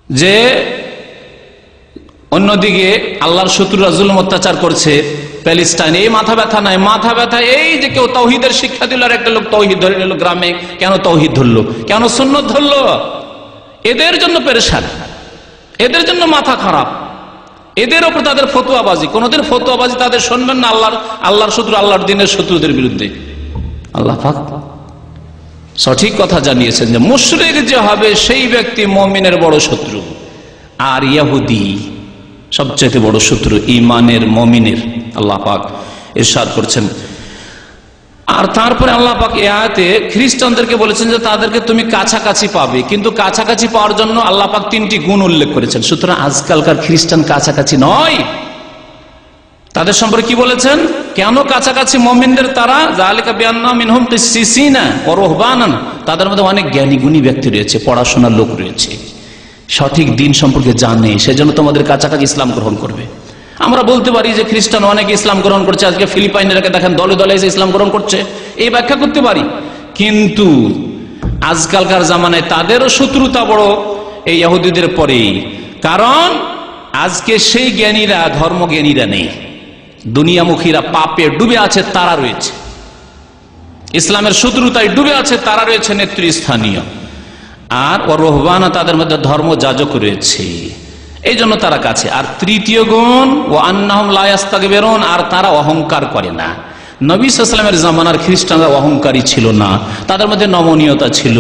যে অন্যদিকে আল্লাহর শত্রুরা জুলুম অত্যাচার করছে প্যালেস্টাইন, এই মাথা ব্যথা নাই। মাথা ব্যথা এই যে কেউ তাওহীদের শিক্ষা দিল, আর একটা লোক তাওহীদ ধরে নিল গ্রামে। কেন তাওহীদ ধরলো? কেন সুন্নাত ধরলো? এদের জন্য পেরেশান, এদের জন্য মাথা খারাপ, এদের ওপর তাদের ফতোয়াবাজি। কোনদিন ফতোয়াবাজি তাদের শুনবেন না আল্লাহর শত্রু, আল্লাহর দ্বীনের শত্রুদের বিরুদ্ধে। আল্লাহ পাক সঠিক কথা জানিয়েছেন যে মুশরিক যে হবে সেই ব্যক্তি মুমিনের বড় শত্রু, আর ইহুদি সবচেয়ে বড় শত্রু ঈমানের, মুমিনের। আল্লাহ পাক ইরশাদ করছেন। আর তারপরে আল্লাহ পাক এই আয়াতে খ্রিস্টানদেরকে বলেছেন যে তাদেরকে তুমি কাছাকাছি পাবে, কিন্তু কাছাকাছি পাওয়ার জন্য আল্লাহ পাক 3টি গুণ উল্লেখ করেছেন। সুতরাং আজকালকার খ্রিস্টান কাছাকাছি নয়। তাদের সম্পর্কে কি বলেছেন? কেন কাছাকাছি মুমিনদের? তারা যালিকা বিআন্না মিনহুম কিসসিসিনা ওয়া রুহবানান, তাদের মধ্যে অনেক জ্ঞানী গুণী ব্যক্তি রয়েছে, পড়াশোনার লোক রয়েছে, সঠিক দিন সম্পর্কে জানে, সেজন্য তোমাদের কাছাকাছি ইসলাম গ্রহণ করবে। আমরা বলতে পারি যে খ্রিস্টান অনেকে ইসলাম গ্রহণ করছে, আজকে ফিলিপাইনেরাকে দেখেন দলে দলে এসে ইসলাম গ্রহণ করছে, এই ব্যাখ্যা করতে পারি। কিন্তু আজকালকার জামানায় তাদেরও শত্রুতা বড় এই ইহুদিদের পরেই, কারণ আজকে সেই জ্ঞানীরা, ধর্মজ্ঞানীরা নেই, দুনিয়ামুখীরা পাপে ডুবে আছে, তারা রয়েছে। ইসলামের শত্রুতায় ডুবে আছে, তারা রয়েছে নেতৃস্থানীয়। আর ও রহবানা, তাদের মধ্যে ধর্ম যাজক রয়েছে, এই জন্য তারা কাছে। আর তৃতীয় গুণ ও আন্নাহুম লা ইস্তাকবিরুন, আর তারা অহংকার করে না। নবী সাল্লাল্লাহু আলাইহি ওয়াসাল্লামের জামানার খ্রিস্টানরা অহংকারী ছিল না, তাদের মধ্যে নমনীয়তা ছিল,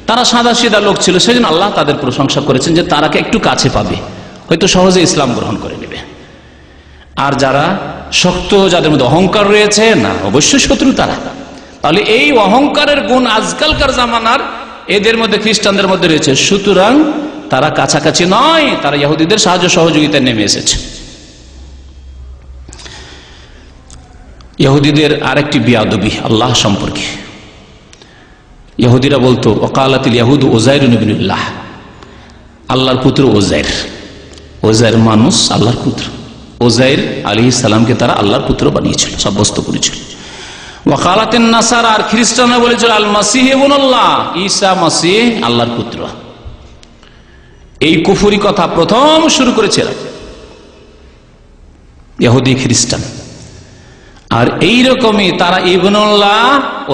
তারা সাদাসিধা লোক ছিল। সেজন্য আল্লাহ তাদের প্রশংসা করেছেন যে তারাকে একটু কাছে পাবে, হয়তো সহজে ইসলাম গ্রহণ করে নেবে। আর যারা শক্ত, যাদের মধ্যে অহংকার রয়েছে, না, অবশ্যই শত্রু তারা। তাহলে এই অহংকারের গুণ আজকালকার জামানার এদের মধ্যে, খ্রিস্টানদের মধ্যে রয়েছে। সুতরাং তারা কাছাকাছি নয়, তারা ইহুদিদের সাহায্য সহযোগিতায় নেমে এসেছে। ইহুদিদের আরেকটি বিয়াদবি আল্লাহ সম্পর্কে। ইহুদিরা বলতো ওয়াকালাতিল ইয়াহুদু উযাইরুন ইবনুল্লাহ, আল্লাহর পুত্র উযাইর। উযাইর মানুষ, আল্লাহর পুত্র। উযাইর আলাইহিস সালামকে তারা আল্লাহর পুত্র বানিয়েছিল, সাব্যস্ত করেছিল। ওয়াকালাতিন নাসারা, আর খ্রিস্টানরা বলেছিল আল মাসীহ ইবনুল্লাহ, ঈসা মাসীহ আল্লাহর পুত্র। এই কুফরি কথা প্রথম শুরু করেছে ইহুদি খ্রিস্টান। আর এইরকমই তারা ইবনুল্লাহ,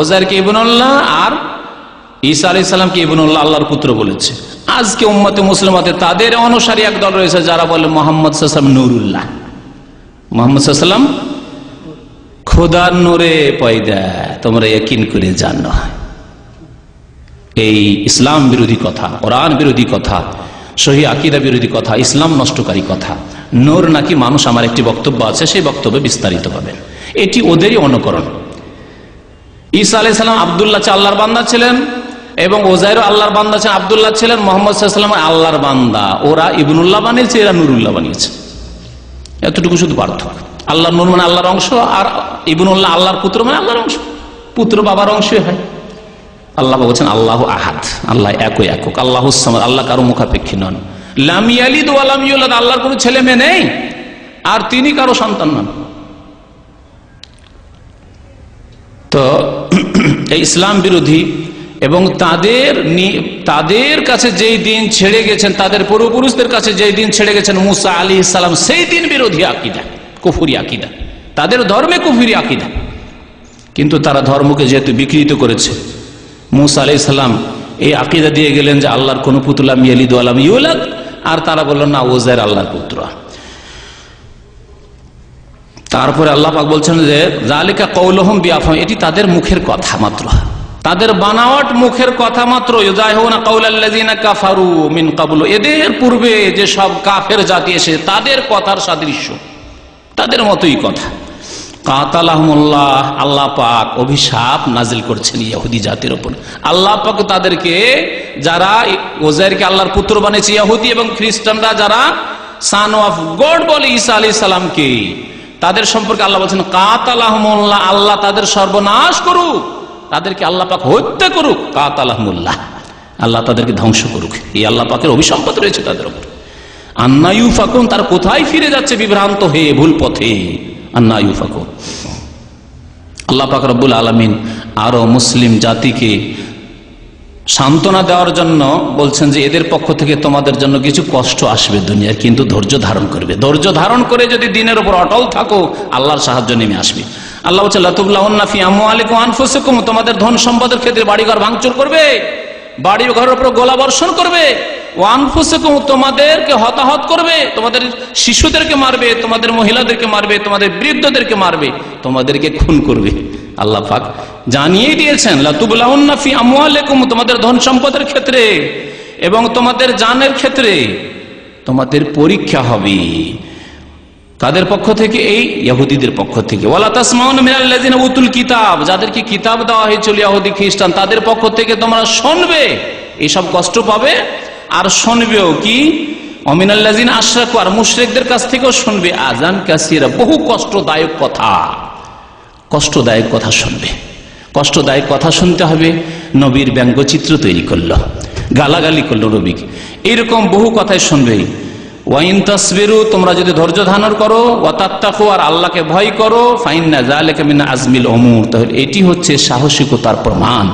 উযাইরকে ইবনুল্লাহ আর ঈসা আলাইহিস সালামকে ইবনুল্লাহ, আল্লাহর পুত্র বলেছে। আজকে উম্মতে মুসলিমাতে তাদের অনুসারী একদল রয়েছে যারা বলে মুহাম্মদ সাল্লাল্লাহু আলাইহি ওয়াসাল্লাম নুরুল্লাহ, মুহাম্মদ সাল্লাল্লাহু আলাইহি ওয়াসাল্লাম খোদার নূরে পয়দা, তোমরা ইয়াকিন করে জানো। এই ইসলাম বিরোধী কথা, কোরআন বিরোধী কথা, সহি আকীদা বিরোধী কথা, ইসলাম নষ্টকারী কথা। নূর নাকি মানুষ, আমার একটি বক্তব্য আছে, সেই বক্তব্যে বিস্তারিত পাবেন। এটি ওদেরই অনুকরণ। ঈসা আলাইহিস সালাম আব্দুল্লাহ আল্লাহর বান্দা ছিলেন, এবং উযাইর আল্লাহর বান্দা ছিলেন, আব্দুল্লাহ ছিলেন, মুহাম্মদ সাল্লাল্লাহু আলাইহি ওয়াসাল্লাম আল্লাহর বান্দা। ওরা ইবনুল্লাহ বানিয়েছে, এরা নুরুল্লাহ বানিয়েছে, এতটুকু শুধু পার্থক্য। আল্লাহর নূর মানে আল্লাহর অংশ, আর ইবনুল্লাহ আল্লাহর পুত্র মানে আল্লাহর অংশ। পুত্র বাবার অংশই হয়। আল্লাহ বলছেন আল্লাহু আহাদ, আল্লাহ একই একক, আল্লাহুস সামাদ, আল্লাহ কারো মুখাপেক্ষী নন। লাম ইয়ালিদ ওয়া লাম ইউলাদ, আল্লাহর কোনো ছেলে মেয়ে নেই, আর তিনি কারো সন্তান নন। তো এই ইসলাম বিরোধী এবং তাদের কাছে যেই দিন ছেড়ে গেছেন, তাদের পূর্বপুরুষদের কাছে যেই দিন ছেড়ে গেছেন মুসা আলাইহিস সালাম, সেই দিন বিরোধী আকীদা, কুফরি আকীদা, তাদের ধর্মে কুফরি আকীদা। কিন্তু তারা ধর্মকে যেহেতু বিকৃত করেছে, মুসা আলাইহিস সালাম এই আকীদা দিয়ে গেলেন যে আল্লাহর কোন পুত্র লাম ইয়ালিদ ওয়া লাম ইউলাদ, আর তারা বললেন না উযাইর আল্লাহর পুত্র। তারপরে আল্লাহ পাক বলছেন যে যালিকা কওলুহুম বিআফওয়াহিহিম, এটি তাদের মুখের কথা মাত্র, তাদের বানাওয়াট মুখের কথা মাত্র। ইউযাহিউনা কাওলাল্লাযিনা কাফারু মিন ক্বাবলু, এদের পূর্বে যে সব কাফের জাতি এসে তাদের কথার সাদৃশ্য, তাদের মতোই কথা। কাতালাহুমুল্লাহ, আল্লাহ পাক অভিশাপ নাজিল করছেন ইহুদি জাতির উপর। আল্লাহ পাক তাদেরকে, যারা উযাইরকে আল্লাহর পুত্র বানিয়েছে, ইহুদি এবং খ্রিস্টানরা যারা সান অফ গড বলে ঈসা আলাইহিস সালামকে, তাদের সম্পর্কে আল্লাহ বলছেন কাতালাহুমুল্লাহ, আল্লাহ তাদের সর্বনাশ করুক, তাদেরকে আল্লাহ পাক হত্যা করুক। কাতালাহুমুল্লাহ, আল্লাহ তাদেরকে ধ্বংস করুক। এই আল্লাহ পাকের অভিসম্পাত রয়েছে তাদের উপর। আন্না ইউফাকুন, তার কোথায় ফিরে যাচ্ছে বিভ্রান্ত হয়ে, ভুল পথে। আন্না ইউফাকুন। আল্লাহ পাক রব্বুল আলামিন আরো মুসলিম জাতিকে সান্ত্বনা দেওয়ার জন্য বলছেন যে এদের পক্ষ থেকে তোমাদের জন্য কিছু কষ্ট আসবে দুনিয়ার, কিন্তু ধৈর্য ধারণ করবে। ধৈর্য ধারণ করে যদি দিনের উপর অটল থাকো, আল্লাহর সাহায্য নেমে আসবে। আল্লাহ বলছে লাতুবলাউন্না ফি আমওয়ালিকুম ওয়া আনফুসিকুম, তোমাদের ধন সম্পদের ক্ষেত্রে বাড়িঘর ভাঙচুর করবে, বাড়ি ঘরের উপর গোলাবর্ষণ করবে। ওয়া আনফুসিকুম, তোমাদেরকে হতাহত করবে, তোমাদের শিশুদেরকে মারবে, তোমাদের মহিলাদেরকে মারবে, তোমাদের বৃদ্ধদেরকে মারবে, তোমাদেরকে খুন করবে। আল্লাহ পাক জানিয়ে দিয়েছেন লাতুবলাউন্না ফি আমওয়ালিকুম, তোমাদের ধন সম্পদের ক্ষেত্রে এবং তোমাদের জানের ক্ষেত্রে তোমাদের পরীক্ষা হবে। কাদের পক্ষ থেকে? এই ইহুদিদের পক্ষ থেকে। ওয়ালা তাসমাউনা মিনাল্লাযিনা উতুল কিতাব, যাদেরকে কিতাব দেওয়া হয়েছিল ইহুদি খ্রিস্টান, তাদের পক্ষ থেকে তোমরা শুনবে, এইসব কষ্ট পাবে। আর শুনবেও কি? ওয়ামিনাল্লাযিনা আশরাকু, আর মুশরিকদের কাছ থেকেও শুনবে আযান কাসীরা, বহু কষ্টদায়ক কথা, কষ্টদায়ক কথা শুনবে। কষ্টদায়ক কথা শুনতে হবে। নবীর ব্যঙ্গচিত্র তৈরি করলো, গালাগালি করলো নবীকে, এইরকম বহু কথাই শুনবে। ওয়াইন তাসবিরু, তোমরা যদি ধৈর্য ধারণ করো, ওয়া তাত্তাকু, আর আল্লাহকে ভয় করো, ফাইন্না যালিকা মিন আজমিল উমুর, তাহলে এটি হচ্ছে সাহসিকতার প্রমাণ,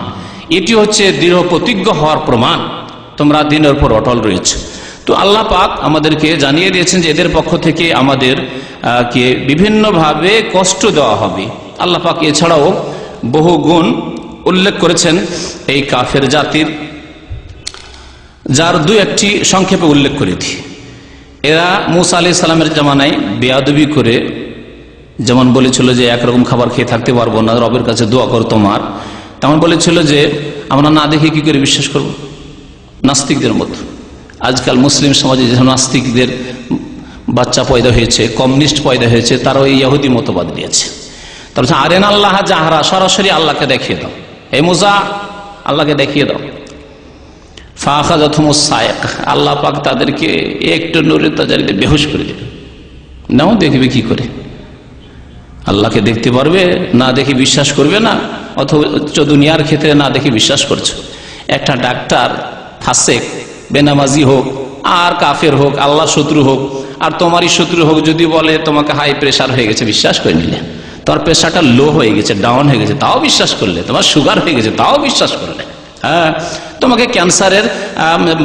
এটি হচ্ছে দৃঢ় প্রতিজ্ঞ হওয়ার প্রমাণ, তোমরা দিনের উপর অটল রয়েছে। তো আল্লাহ পাক আমাদেরকে জানিয়ে দিয়েছেন যে এদের পক্ষ থেকে আমাদের কে বিভিন্নভাবে কষ্ট দেওয়া হবে। আল্লাহ পাক এছাড়াও বহু গুণ উল্লেখ করেছেন এই কাফের জাতির, যার দুই একটি সংক্ষেপে উল্লেখ করে দিই। এরা মুসা আলাইহিস সালামের জামানায় বেয়াদবি করে, যেমন বলেছিল যে একরকম খাবার খেয়ে থাকতে পারবো না, রবের কাছে দোয়া করো তোমার, তেমন বলেছিল যে আমরা না দেখে কি করে বিশ্বাস করব, নাস্তিকদের মতো। আজকাল মুসলিম সমাজে যে নাস্তিকদের বাচ্চা পয়দা হয়েছে, কমিউনিস্ট পয়দা হয়েছে, তারাও এই ইহুদি মতবাদ নিয়েছে। তার আরেন আল্লাহ জাহরা, সরাসরি আল্লাহকে দেখিয়ে দাও, হে মুসা আল্লাহকে দেখিয়ে দাও। ফাখাযাতহুমুস সাইক, আল্লাহ পাক তাদেরকে একটু নূরে তাজারিতে বেহুশ করে দিলেন। নাও দেখবে কি করে, আল্লাহকে দেখতে পারবে না দেখে বিশ্বাস করবে না, অথচ দুনিয়ার ক্ষেত্রে না দেখে বিশ্বাস করছো। একটা ডাক্তার ফাসেক, বেনামাজি হোক আর কাফের হোক, আল্লাহ শত্রু হোক আর তোমারই শত্রু হোক, যদি বলে তোমাকে হাই প্রেশার হয়ে গেছে, বিশ্বাস করে নিলে। তোমার প্রেশারটা লো হয়ে গেছে, ডাউন হয়ে গেছে, তাও বিশ্বাস করলে। তোমার সুগার হয়ে গেছে, তাও বিশ্বাস করলে। হ্যাঁ, তোমাকে ক্যান্সারের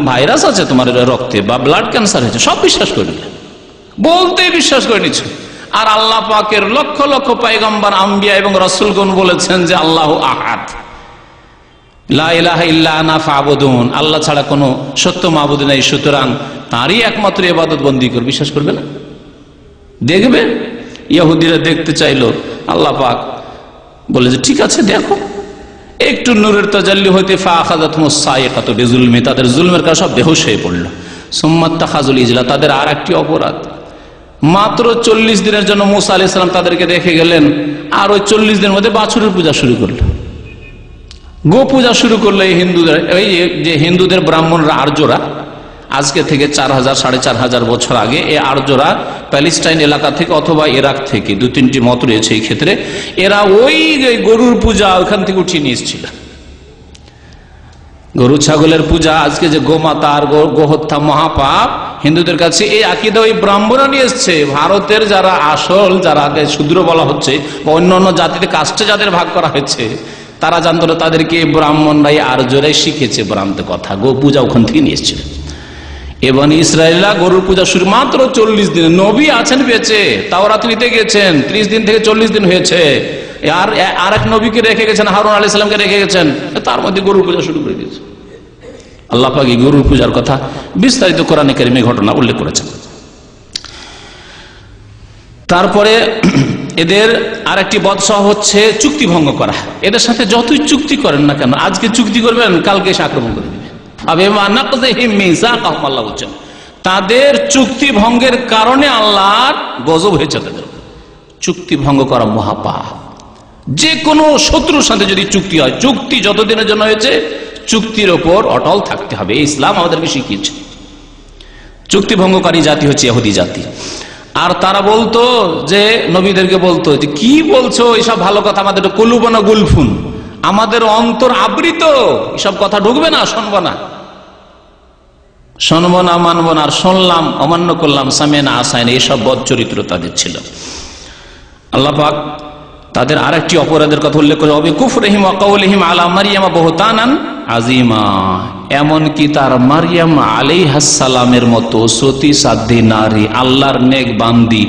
ভাইরাস আছে তোমার রক্তে, বা ব্লাড ক্যান্সার হয়েছে, সব বিশ্বাস করে নিলে, বলতে বিশ্বাস করে নিচ্ছ। আর আল্লাহ পাকের লক্ষ লক্ষ পয়গম্বর, আম্বিয়া এবং রাসূলগণ বলেছেন যে আল্লাহু আহাদ, লা ইলাহা ইল্লা আনা ফাবুদুন, আল্লাহ ছাড়া কোনো সত্য মাবুদ নেই, সুতরাং তারই একমাত্র ইবাদত বন্দি করে। বিশ্বাস করবে না? দেখবে ইহুদিরা দেখতে চাইলো, আল্লাহ পাক বলে যে ঠিক আছে দেখো। একটু নূরের তাজাল্লি হইতে ফাখাযাতহুমুস সাইকাতু বিজুলমি, তাদের জুলমের কারণে সব বেহুশ হয়ে পড়ল। সুম্মা তাখাযুল ইজলা, তাদের আর একটি অপরাধ, মাত্র 40 দিনের জন্য মুসা আলাইহিস সালাম তাদেরকে রেখে গেলেন, আর ওই 40 দিনের মধ্যে বাছুরের পূজা শুরু করলো, গো পূজা শুরু করলো। এই হিন্দুদের, এই যে হিন্দুদের ব্রাহ্মণরা আর্যরা, আজকে থেকে 4000 4500 বছর আগে এই আর্যরা প্যালেস্টাইন এলাকা থেকে অথবা ইরাক থেকে, 2-3টি মত রয়েছে এই ক্ষেত্রে, এরা ওই গরুর পূজা ওখান থেকে উঠিয়ে নিয়ে এসেছিল। গরু ছাগলের পূজা, আজকে যে গোমাতা আর গোহত্যা মহাপাপ, হিন্দুদের কাছে এই আকীদা ওই ব্রাহ্মণরা নিয়ে এসছে। ভারতের যারা আসল, যারা শূদ্র বলা হচ্ছে বা অন্যান্য জাতিতে কাস্টে যাদের ভাগ করা হয়েছে, তারা জানতো না, তাদেরকে ব্রাহ্মণরাই আর্যরাই শিখেছে ভ্রান্ত কথা, গো পূজা ওখান থেকে নিয়ে এসেছিল। এবং ইসরায়েলরা গরুর পূজা শুরু মাত্র 40 দিনে। নবী আছেন বেঁচে, তাওরাত নিতে গেছেন, 30 দিন থেকে 40 দিন হয়েছে। আর এক নবীকে রেখে গেছেন, হারুন আলাইহিস সালামকে রেখে গেছেন, তার মধ্যে গরুর পূজা শুরু করে দিয়েছে। আল্লাহ পাক গরুর পূজার কথা বিস্তারিত কোরআনে কারিমে ঘটনা উল্লেখ করেছেন। তারপরে এদের আরেকটি বদস্বভাব হচ্ছে চুক্তি ভঙ্গ করা। এদের সাথে যতই চুক্তি করেন না কেন, আজকে চুক্তি করবেন, কালকে এসে আক্রমণ করে দেবে। আল্লাহ বলছেন তাদের চুক্তি ভঙ্গের কারণে আল্লাহর গজব হয়েছে তাদের। চুক্তি ভঙ্গ করা মহাপাপ। যে কোনো শত্রুর সাথে যদি চুক্তি হয়, চুক্তি যতদিনের জন্য হয়েছে চুক্তির ওপর অটল থাকতে হবে। ইসলাম আমাদেরকে শিখিয়েছে। চুক্তি ভঙ্গকারী জাতি হচ্ছে ইহুদি জাতি। আর তারা বলতো যে নবীদেরকে বলতো যে কি বলছো এসব ভালো কথা, আমাদের কুলুবনা গুলফুন, আমাদের অন্তর আবৃত, এসব কথা ঢুকবে না, শুনবো না, শুনবো না, মানবো না, আর শুনলাম অমান্য করলাম, সামেনা আসায়না, এসব বদ চরিত্র তাদের ছিল। আল্লাহ পাক তাদের আরেকটি অপরাধের কথা উল্লেখ করে, অবি কুফরিহিম ওয়া কাউলিহিম আলা মারইয়ামা বুহতানান আজিমা, এমনকি তার মারিয়াম আলাইহিস সালামের মতো সতী সাধ্বী নারী, আল্লাহর নেক বান্দি,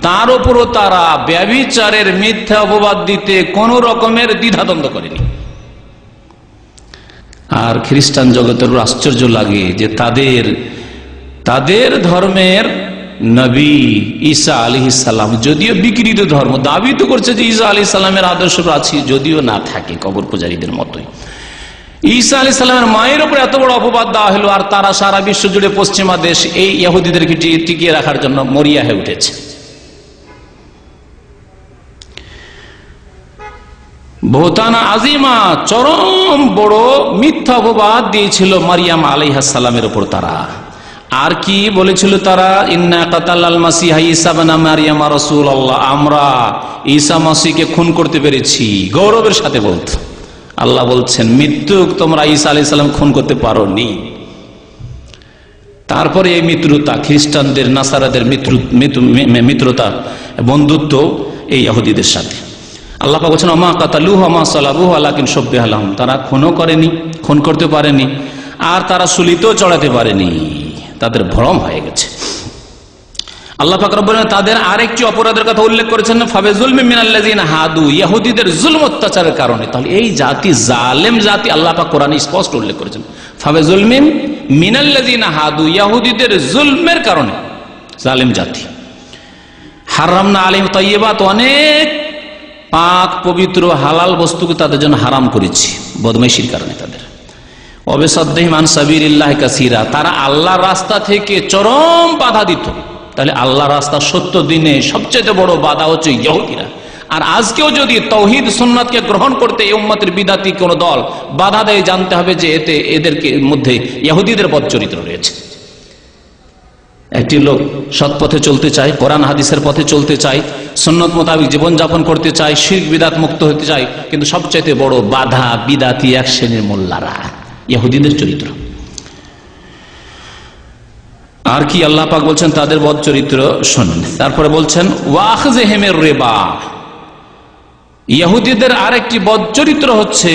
তার উপরও তারা ব্যভিচারের মিথ্যা অপবাদ দিতে কোন রকমের দ্বিধাদ্বন্দ্ব করেনি। আর খ্রিস্টান জগতের আশ্চর্য লাগে যে তাদের ধর্মের নবী ঈসা আলাইহিস সালাম যদিও বিকৃত ধর্ম, দাবি তো করছে যে ঈসা আলাইহিস সালামের আদর্শ আছে, যদিও না থাকে কবর পূজারীদের মতোই। ঈসা আলাইহিস সালামের মায়ের উপর এত বড় অপবাদ দেওয়া হলো, আর তারা সারা বিশ্ব জুড়ে পশ্চিমা দেশ এই ইহুদিদেরকে টিকিয়ে রাখার জন্য মরিয়া হয়ে উঠেছে। বহুতানা আজিমা, চরম বড় মিথ্যা অপবাদ দিয়েছিল মারিয়াম আলাইহিস সালামের উপর তারা। আর কি বলেছিল তারা, ইন্না কাতালাল মাসিহা ঈসা ইবনে মারইয়াম রাসূলুল্লাহ, আমরা ঈসা মাসিহকে খুন করতে পেরেছি, গৌরবের সাথে বলতো। আল্লাহ বলছেন মৃত্যুক তোমরা ঈসা আলাইহিস সালাম খুন করতে পারোনি। তারপরে এই মিত্রতা, খ্রিস্টানদের নাসারাদের মিত্রতা বন্ধুত্ব এই ইহুদিদের সাথে। আল্লাহ পাক বলছেন ওমা কাতালুহু ওমা সালাবুহু ওয়ালাকিন শুববিহা লাহুম, তারা খুনও করেনি, খুন করতে পারেনি, আর তারা সুলিতেও চড়াতে পারেনি, তাদের ভ্রম হয়ে গেছে। আল্লাহ পাক রব্বুল আলামিন তাদের আরেকটি অপরাধের কথা উল্লেখ করেছেন, ফাবিজুলমিন মিনাল্লাযিনা হাদু, ইহুদিদের জুলম অত্যাচারের কারণে। তাহলে এই জাতি জালেম জাতি, আল্লাহ পাক কোরআনে স্পষ্ট উল্লেখ করেছেন, ফাবিজুলমিন মিনাল্লাযিনা হাদু, ইহুদিদের জুলমের কারণে জালেম জাতি। হারামনা আলাইহিম তাইয়্যিবাত, অনেক পাক পবিত্র হালাল বস্তুকে তাদের জন্য হারাম করেছি বদমাইশির কারণে তাদের। অবিসাদ্দিহিম আন সাবিলিল্লাহি কাসীরা, তারা আল্লাহর রাস্তা থেকে চরম বাধা দিত। তাহলে আল্লাহর রাস্তা সত্য দিনে সবচেয়ে বড় বাধা হচ্ছে ইহুদিরা। আর আজকেও যদি তাওহীদ সুন্নাতকে গ্রহণ করতে এই উম্মতের বিদাতি কোন দল বাধা দেয়, জানতে হবে যে এতে এদেরকে মধ্যে ইহুদিদের বদ চরিত্র রয়েছে। একটি লোক সৎ পথে চলতে চায়, কোরআন হাদিসের পথে চলতে চায়, সুন্নত মোতাবেক জীবনযাপন করতে চায়, শিরক বিদআত মুক্ত হতে চায়, কিন্তু সবচাইতে বড় বাধা বিদাতি এক শ্রেণীর মোল্লারা, ইহুদিদের চরিত্র। আর কি আল্লাহ পাক বলছেন তাদের বদ চরিত্র শুনুন। তারপরে বলছেন ওয়াখযিহিমির রিবা, ইহুদিদের আরেকটি বদ চরিত্র হচ্ছে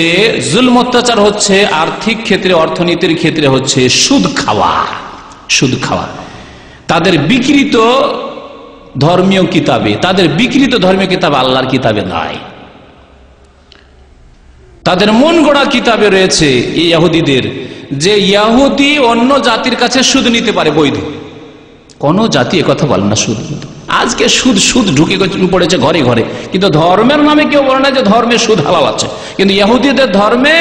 জুলম অত্যাচার, হচ্ছে আর্থিক ক্ষেত্রে, অর্থনীতির ক্ষেত্রে হচ্ছে সুদ খাওয়া। সুদ খাওয়া তাদের বিকৃত ধর্মীয় কিতাবে, তাদের বিকৃত ধর্মীয় কিতাব আল্লাহর কিতাবে নাই, তাদের মন গড়া কিতাবে রয়েছে এই ইহুদিদের, যে ইহুদি অন্য জাতির কাছে সুদ নিতে পারে বৈধ। কোন জাতি একথা বলে না সুদ। আজকে সুদ ঢুকে পড়েছে ঘরে ঘরে, কিন্তু ধর্মের নামে কেউ বলে না যে ধর্মে সুদ হালাল আছে। কিন্তু ইহুদিদের ধর্মে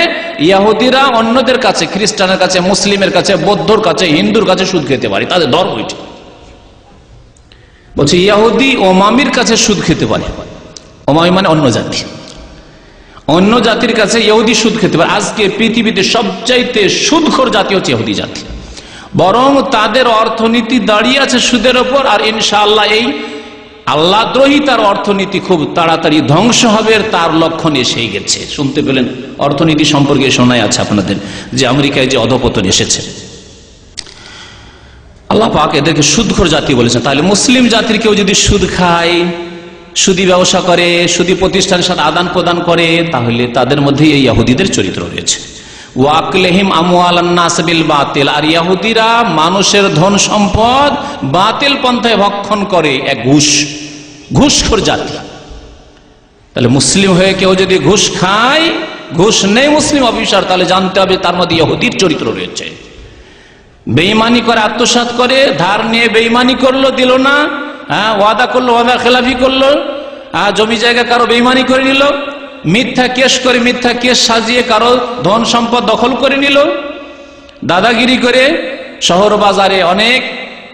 ইহুদিরা অন্যদের কাছে, খ্রিস্টানের কাছে, মুসলিমের কাছে, বৌদ্ধর কাছে, হিন্দুর কাছে সুদ খেতে পারে, তাদের ধর্ম এটি। বলছে ইহুদি ওমামির কাছে সুদ খেতে পারে। ওমামি মানে অন্য জাতি, অন্য জাতির কাছে ইহুদি সুদ খেতে পারে। আজকে পৃথিবীতে সবচাইতে সুদখোর জাতি হচ্ছে ইহুদি জাতি, বরং তাদের অর্থনীতি দাঁড়িয়ে আছে সুদের ওপর। আর ইনশাআল্লাহ এই আল্লাহদ্রোহী তার অর্থনীতি খুব তাড়াতাড়ি ধ্বংস হবে, তার লক্ষণ এসেই গেছে। শুনতে পেলেন অর্থনীতি সম্পর্কে শোনাই আছে আপনাদের যে আমেরিকায় যে অধপতন এসেছে। আল্লাহ পাক এদেরকে সুদখোর জাতি বলেছেন। তাহলে মুসলিম জাতির কেউ যদি সুদ খায়, সুদি ব্যবসা করে, সুদি প্রতিষ্ঠানের সাথে আদান প্রদান করে, তাহলে তাদের মধ্যে এই ইহুদিদের চরিত্র রয়েছে। ওয়াকলিহিম আমওয়ালান নাস বিল বাতিল, আর ইহুদিরা মানুষের ধন সম্পদ বাতিল পন্থায় ভক্ষণ করে, এক ঘুষখোর জাতি। তাহলে মুসলিম হয়ে কেউ যদি ঘুষ খায়, ঘুষ নেই মুসলিম অফিসার, তাহলে জানতে হবে তার মধ্যে ইহুদির চরিত্র রয়েছে। বেঈমানি করে, আত্মসাৎ করে, ধার নিয়ে বেঈমানি করলো, দিল না, ওয়াদা করলো, ওয়াদা খেলাফি করলো, জমি জায়গা কারো বেইমানি করে নিল, মিথ্যা কেস করে, মিথ্যা কেস সাজিয়ে কারো ধন সম্পদ দখল করে নিল, দাদাগিরি করে শহর বাজারে অনেক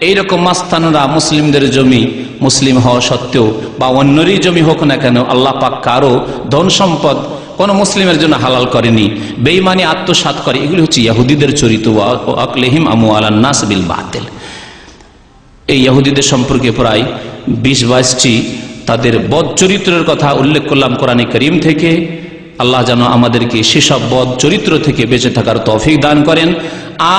এইরকম মাস্তানরা মুসলিমদের জমি, মুসলিম হওয়া সত্ত্বেও বা অন্যরই জমি হোক না কেন, আল্লাহ পাক কারো ধন সম্পদ কোন মুসলিমের জন্য হালাল করেনি, বেঈমানি আত্মসাৎ করে। এগুলি হচ্ছে ইহুদিদের চরিত্র। আকলিহিম আমওয়ালান নাস বিল বাতিল। এই ইহুদিদের সম্পর্কে প্রায় 20-22টি তাদের বদ চরিত্রের কথা উল্লেখ করলাম কোরআনে কারীম থেকে। আল্লাহ যেন আমাদেরকে সেসব বদ চরিত্র থেকে বেঁচে থাকার তৌফিক দান করেন।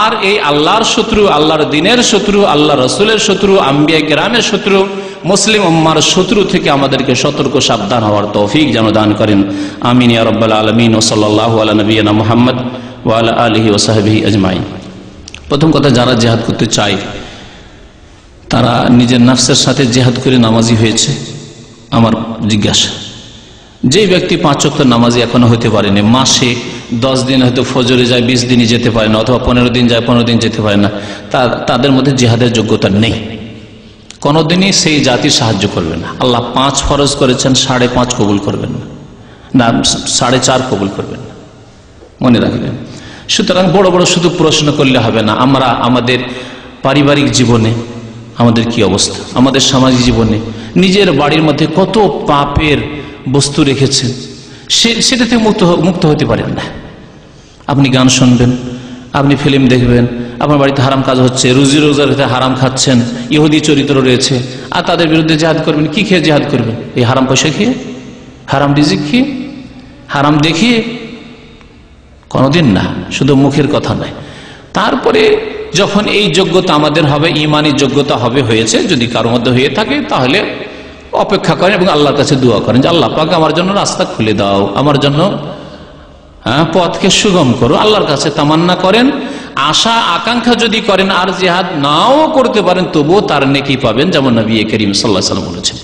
আর এই আল্লাহর শত্রু, আল্লাহর দ্বীনের শত্রু, আল্লাহ রসুলের শত্রু, আম্বিয়া কেরামের শত্রু, মুসলিম উম্মার শত্রু থেকে আমাদেরকে সতর্ক সাবধান হওয়ার তৌফিক যেন দান করেন। আমিন ইয়া রাব্বাল আলামিন। ওয়া সাল্লাল্লাহু আলা নবিয়িনা মুহাম্মদ ওয়া আলা আলিহি ওয়া সাহবিহি আজমাইন। প্রথম কথা, যারা জিহাদ করতে চায় তারা নিজের নফসের সাথে জিহাদ করে নামাজি হয়েছে? আমার জিজ্ঞাসা, যে ব্যক্তি 5 ওয়াক্ত নামাজি এখনো হতে পারেনি, মাসে 10 দিন হয়তো ফজরে যায়, 20 দিনই যেতে পারে না, অথবা 15 দিন যায়, 15 দিন যেতে পারে না, তাদের মধ্যে জিহাদের যোগ্যতা নেই। কোনোদিনই সেই জাতি সাহায্য করবে না। আল্লাহ 5 ফরজ করেছেন, 5.5 কবুল করবেন না, 4.5 কবুল করবেন না, মনে রাখবেন। সুতরাং বড় বড় শুধু প্রশ্ন করলে হবে না। আমরা আমাদের পারিবারিক জীবনে আমাদের কি অবস্থা, আমাদের সামাজিক জীবনে নিজের বাড়ির মধ্যে কত পাপের বস্তু রেখেছেন, সেটা থেকে মুক্ত হতে পারেন না। আপনি গান শুনবেন, আপনি ফিল্ম দেখবেন, আপনার বাড়িতে হারাম কাজ হচ্ছে, রুজি রোজগার হতে হারাম খাচ্ছেন, ইহুদি চরিত্র রয়েছে, আর তাদের বিরুদ্ধে জিহাদ করবেন। কি খেয়ে জিহাদ করবেন? এই হারাম পয়সা খেয়ে, হারাম রিজিক খেয়ে, হারাম দেখিয়ে? কোনোদিন না, শুধু মুখের কথা নয়। তারপরে যখন এই যোগ্যতা আমাদের হবে, ইমানি যোগ্যতা হবে, হয়েছে, যদি কারোর মধ্যে হয়ে থাকে, তাহলে অপেক্ষা করেন এবং আল্লাহর কাছে দোয়া করেন যে আল্লাহ পাক আমার জন্য রাস্তা খুলে দাও, আমার জন্য পথকে সুগম করো। আল্লাহর কাছে তামান্না করেন, আশা আকাঙ্ক্ষা যদি করেন, আর জিহাদ নাও করতে পারেন তবুও তার নেকি পাবেন, যেমন নবী করিম সাল্লাল্লাহু আলাইহি ওয়াসাল্লাম বলেছেন।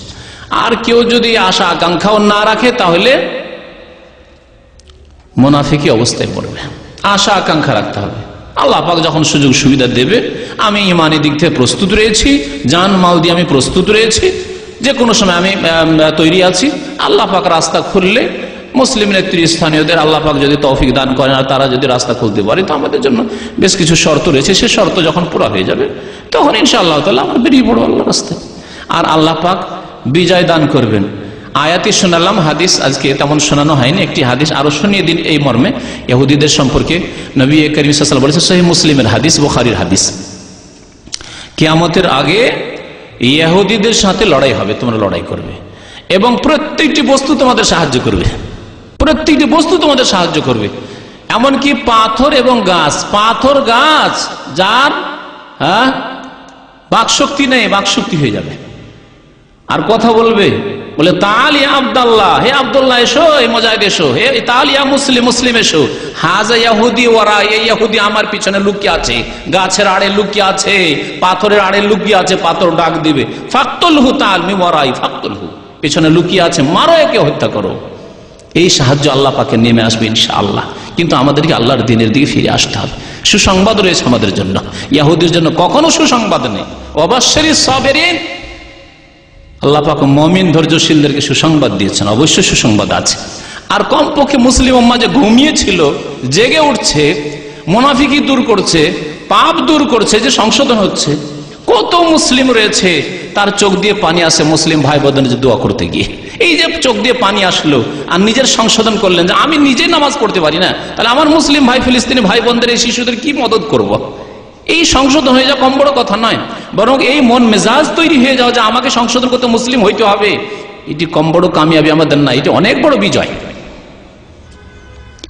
আর কেউ যদি আশা আকাঙ্ক্ষাও না রাখে তাহলে মুনাফিকি অবস্থায় পড়বে। আশা আকাঙ্ক্ষা রাখতে হবে। আল্লাহ পাক যখন সুযোগ সুবিধা দেবে, আমি ইমানি দিক থেকে প্রস্তুত রয়েছি, জান মাল দিয়ে আমি প্রস্তুত রয়েছি, যে কোনো সময় আমি তৈরি আছি। আল্লাহ পাক রাস্তা খুললে, মুসলিম নেতৃস্থানীয়দের আল্লাহ পাক যদি তৌফিক দান করেন আর তারা যদি রাস্তা খুলতে পারে, তো আমাদের জন্য বেশ কিছু শর্ত রয়েছে। সে শর্ত যখন পুরা হয়ে যাবে তখন ইনশাআল্লাহ তাআলা আমরা বেরিয়ে পড়বো আল্লাহর রাস্তায়, আর আল্লাহ পাক বিজয় দান করবেন। আয়াতি শোনালাম, হাদিস আজকে তেমন শোনানো হয়নি। একটি হাদিস আরো শুনিয়ে দিন এই মর্মে, ইহুদিদের সম্পর্কে নবী করিম সাল্লাল্লাহু আলাইহি ওয়াসাল্লাম বলেছেন, সহিহ মুসলিমের হাদিস, বুখারীর হাদিস, কিয়ামতের আগে ইহুদিদের সাথে লড়াই হবে, তোমরা লড়াই করবে এবং প্রত্যেকটি বস্তু তোমাদের সাহায্য করবে, প্রত্যেকটি বস্তু তোমাদের সাহায্য করবে। এমনকি পাথর এবং গাছ, পাথর গাছ যার বাকশক্তি নেই, বাকশক্তি হয়ে যাবে আর কথা বলবে, বলে তাআল ইয়া আব্দুল্লাহ, হে আব্দুল্লাহ এসো, হে মুজাহিদ এসো, হে তাআল ইয়া মুসলিম, মুসলিম এসো, হাযা ইহুদি ওয়ারা, এই ইহুদি আমার পিছনে লুকিয়ে আছে, গাছের আড়ে লুকিয়ে আছে, পাথরের আড়ে লুকিয়ে আছে, পাথর ডাক দিবে, ফাকতুলহু তাআল মিন ওয়ারাই ফাকতুলহু, পিছনে লুকিয়ে আছে, মারো একে, হত্যা করো। এই সাহায্য আল্লাহ পাকে নেমে আসবে ইনশাআল্লাহ। কিন্তু আমাদেরকে আল্লাহর দ্বীনের দিকে ফিরে আসতে হবে। সুসংবাদ রয়েছে আমাদের জন্য, ইহুদির জন্য কখনো সুসংবাদ নেই। ওয়াবাশশিরিস সাবিরিন, আল্লাহ পাক মুমিন ধৈর্যশীলদেরকে সুসংবাদ দিয়েছেন, অবশ্যই সুসংবাদ আছে। আর কমপক্ষে মুসলিম উম্মাহ যে ঘুমিয়েছিল জেগে উঠছে, মুনাফিকি দূর করছে, পাপ দূর করছে, যে সংশোধন হচ্ছে। কত মুসলিম রয়েছে তার চোখ দিয়ে পানি আসে মুসলিম ভাই বোনদের দোয়া করতে গিয়ে। এই যে চোখ দিয়ে পানি আসলো আর নিজের সংশোধন করলেন যে আমি নিজে নামাজ পড়তে পারি না, তাহলে আমার মুসলিম ভাই, ফিলিস্তিনি ভাই বোনদের, এই শিশুদের কি মদত করব। এই সংশোধন হয়ে যাওয়া কম বড় কথা নয়, বরং এই মন মেজাজ তৈরি হয়ে যাওয়া যে আমাকে সংশোধন করতে মুসলিম হইতে হবে, এটি কম বড় কামিয়াবি আমাদের না, এটি অনেক বড় বিজয়।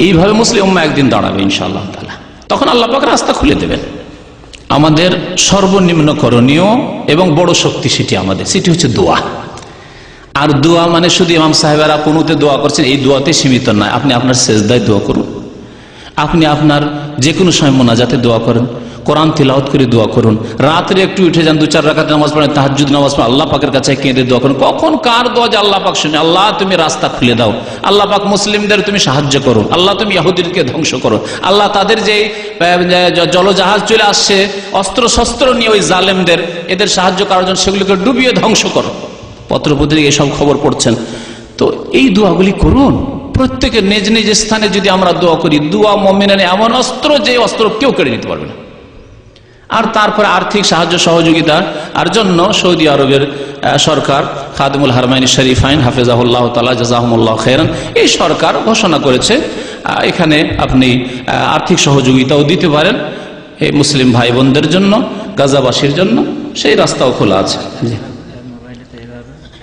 এইভাবে মুসলিম উম্মাহ একদিন দাঁড়াবে ইনশাআল্লাহ তাআলা, তখন আল্লাহ পাক রাস্তা খুলে দেবেন। আমাদের সর্বনিম্ন করণীয় এবং বড় শক্তি সেটি হচ্ছে দোয়া। আর দোয়া মানে শুধু ইমাম সাহেবেরা কুনুতে দোয়া করছেন এই দোয়াতে সীমিত নয়। আপনি আপনার সেজদায় দোয়া করুন, আপনি আপনার যে কোনো সময় মোনাজাতে দোয়া করেন, কোরআন তিলাওয়াত করে দোয়া করুন, রাত্রে একটু উঠে যান, 2-4 রাকাত নামাজ পড়েন, তাহাজ্জুদ নামাজ পড়েন, আল্লাহ পাকের কাছে কেঁদে দোয়া করুন। কখন কার দোয়া যে আল্লাহ পাক শুনে, আল্লাহ তুমি রাস্তা খুলে দাও, আল্লাহ পাক মুসলিমদের তুমি সাহায্য করো, আল্লাহ তুমি ইহুদিদেরকে ধ্বংস করো, আল্লাহ তাদের যে জলজাহাজ চলে আসছে অস্ত্র শস্ত্র নিয়ে ওই জালেমদের, এদের সাহায্য করার জন্য, সেগুলোকে ডুবিয়ে ধ্বংস করো। পত্রপত্রিকা এসব খবর পড়ছেন, তো এই দোয়াগুলি করুন। প্রত্যেকের নিজ নিজ স্থানে যদি আমরা দোয়া করি, দোয়া মুমিনের এমন অস্ত্র যে অস্ত্র কেউ কেড়ে নিতে পারবে না। আর তারপরে আর্থিক সাহায্য সহযোগিতা আর জন্য সৌদি আরবের সরকার খাদিমুল হারমাইন শরীফাইন হাফেজাহুল্লাহ তাআলা জাযাহুমুল্লাহ খায়রান, এই সরকার ঘোষণা করেছে এখানে আপনি আর্থিক সহযোগিতাও দিতে পারেন এই মুসলিম ভাই বোনদের জন্য, গাজাবাসীর জন্য, সেই রাস্তাও খোলা আছে।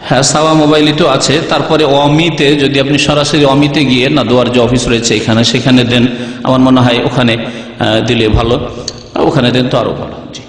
হ্যাঁ, সাওয়া মোবাইলই তো আছে। তারপরে অমিতে যদি আপনি সরাসরি অমিতে গিয়ে না দোয়ার যে অফিস রয়েছে এখানে, সেখানে দেন, আমার মনে হয় ওখানে দিলে ভালো, ওখানে দেন তো আরো ভালো। জি।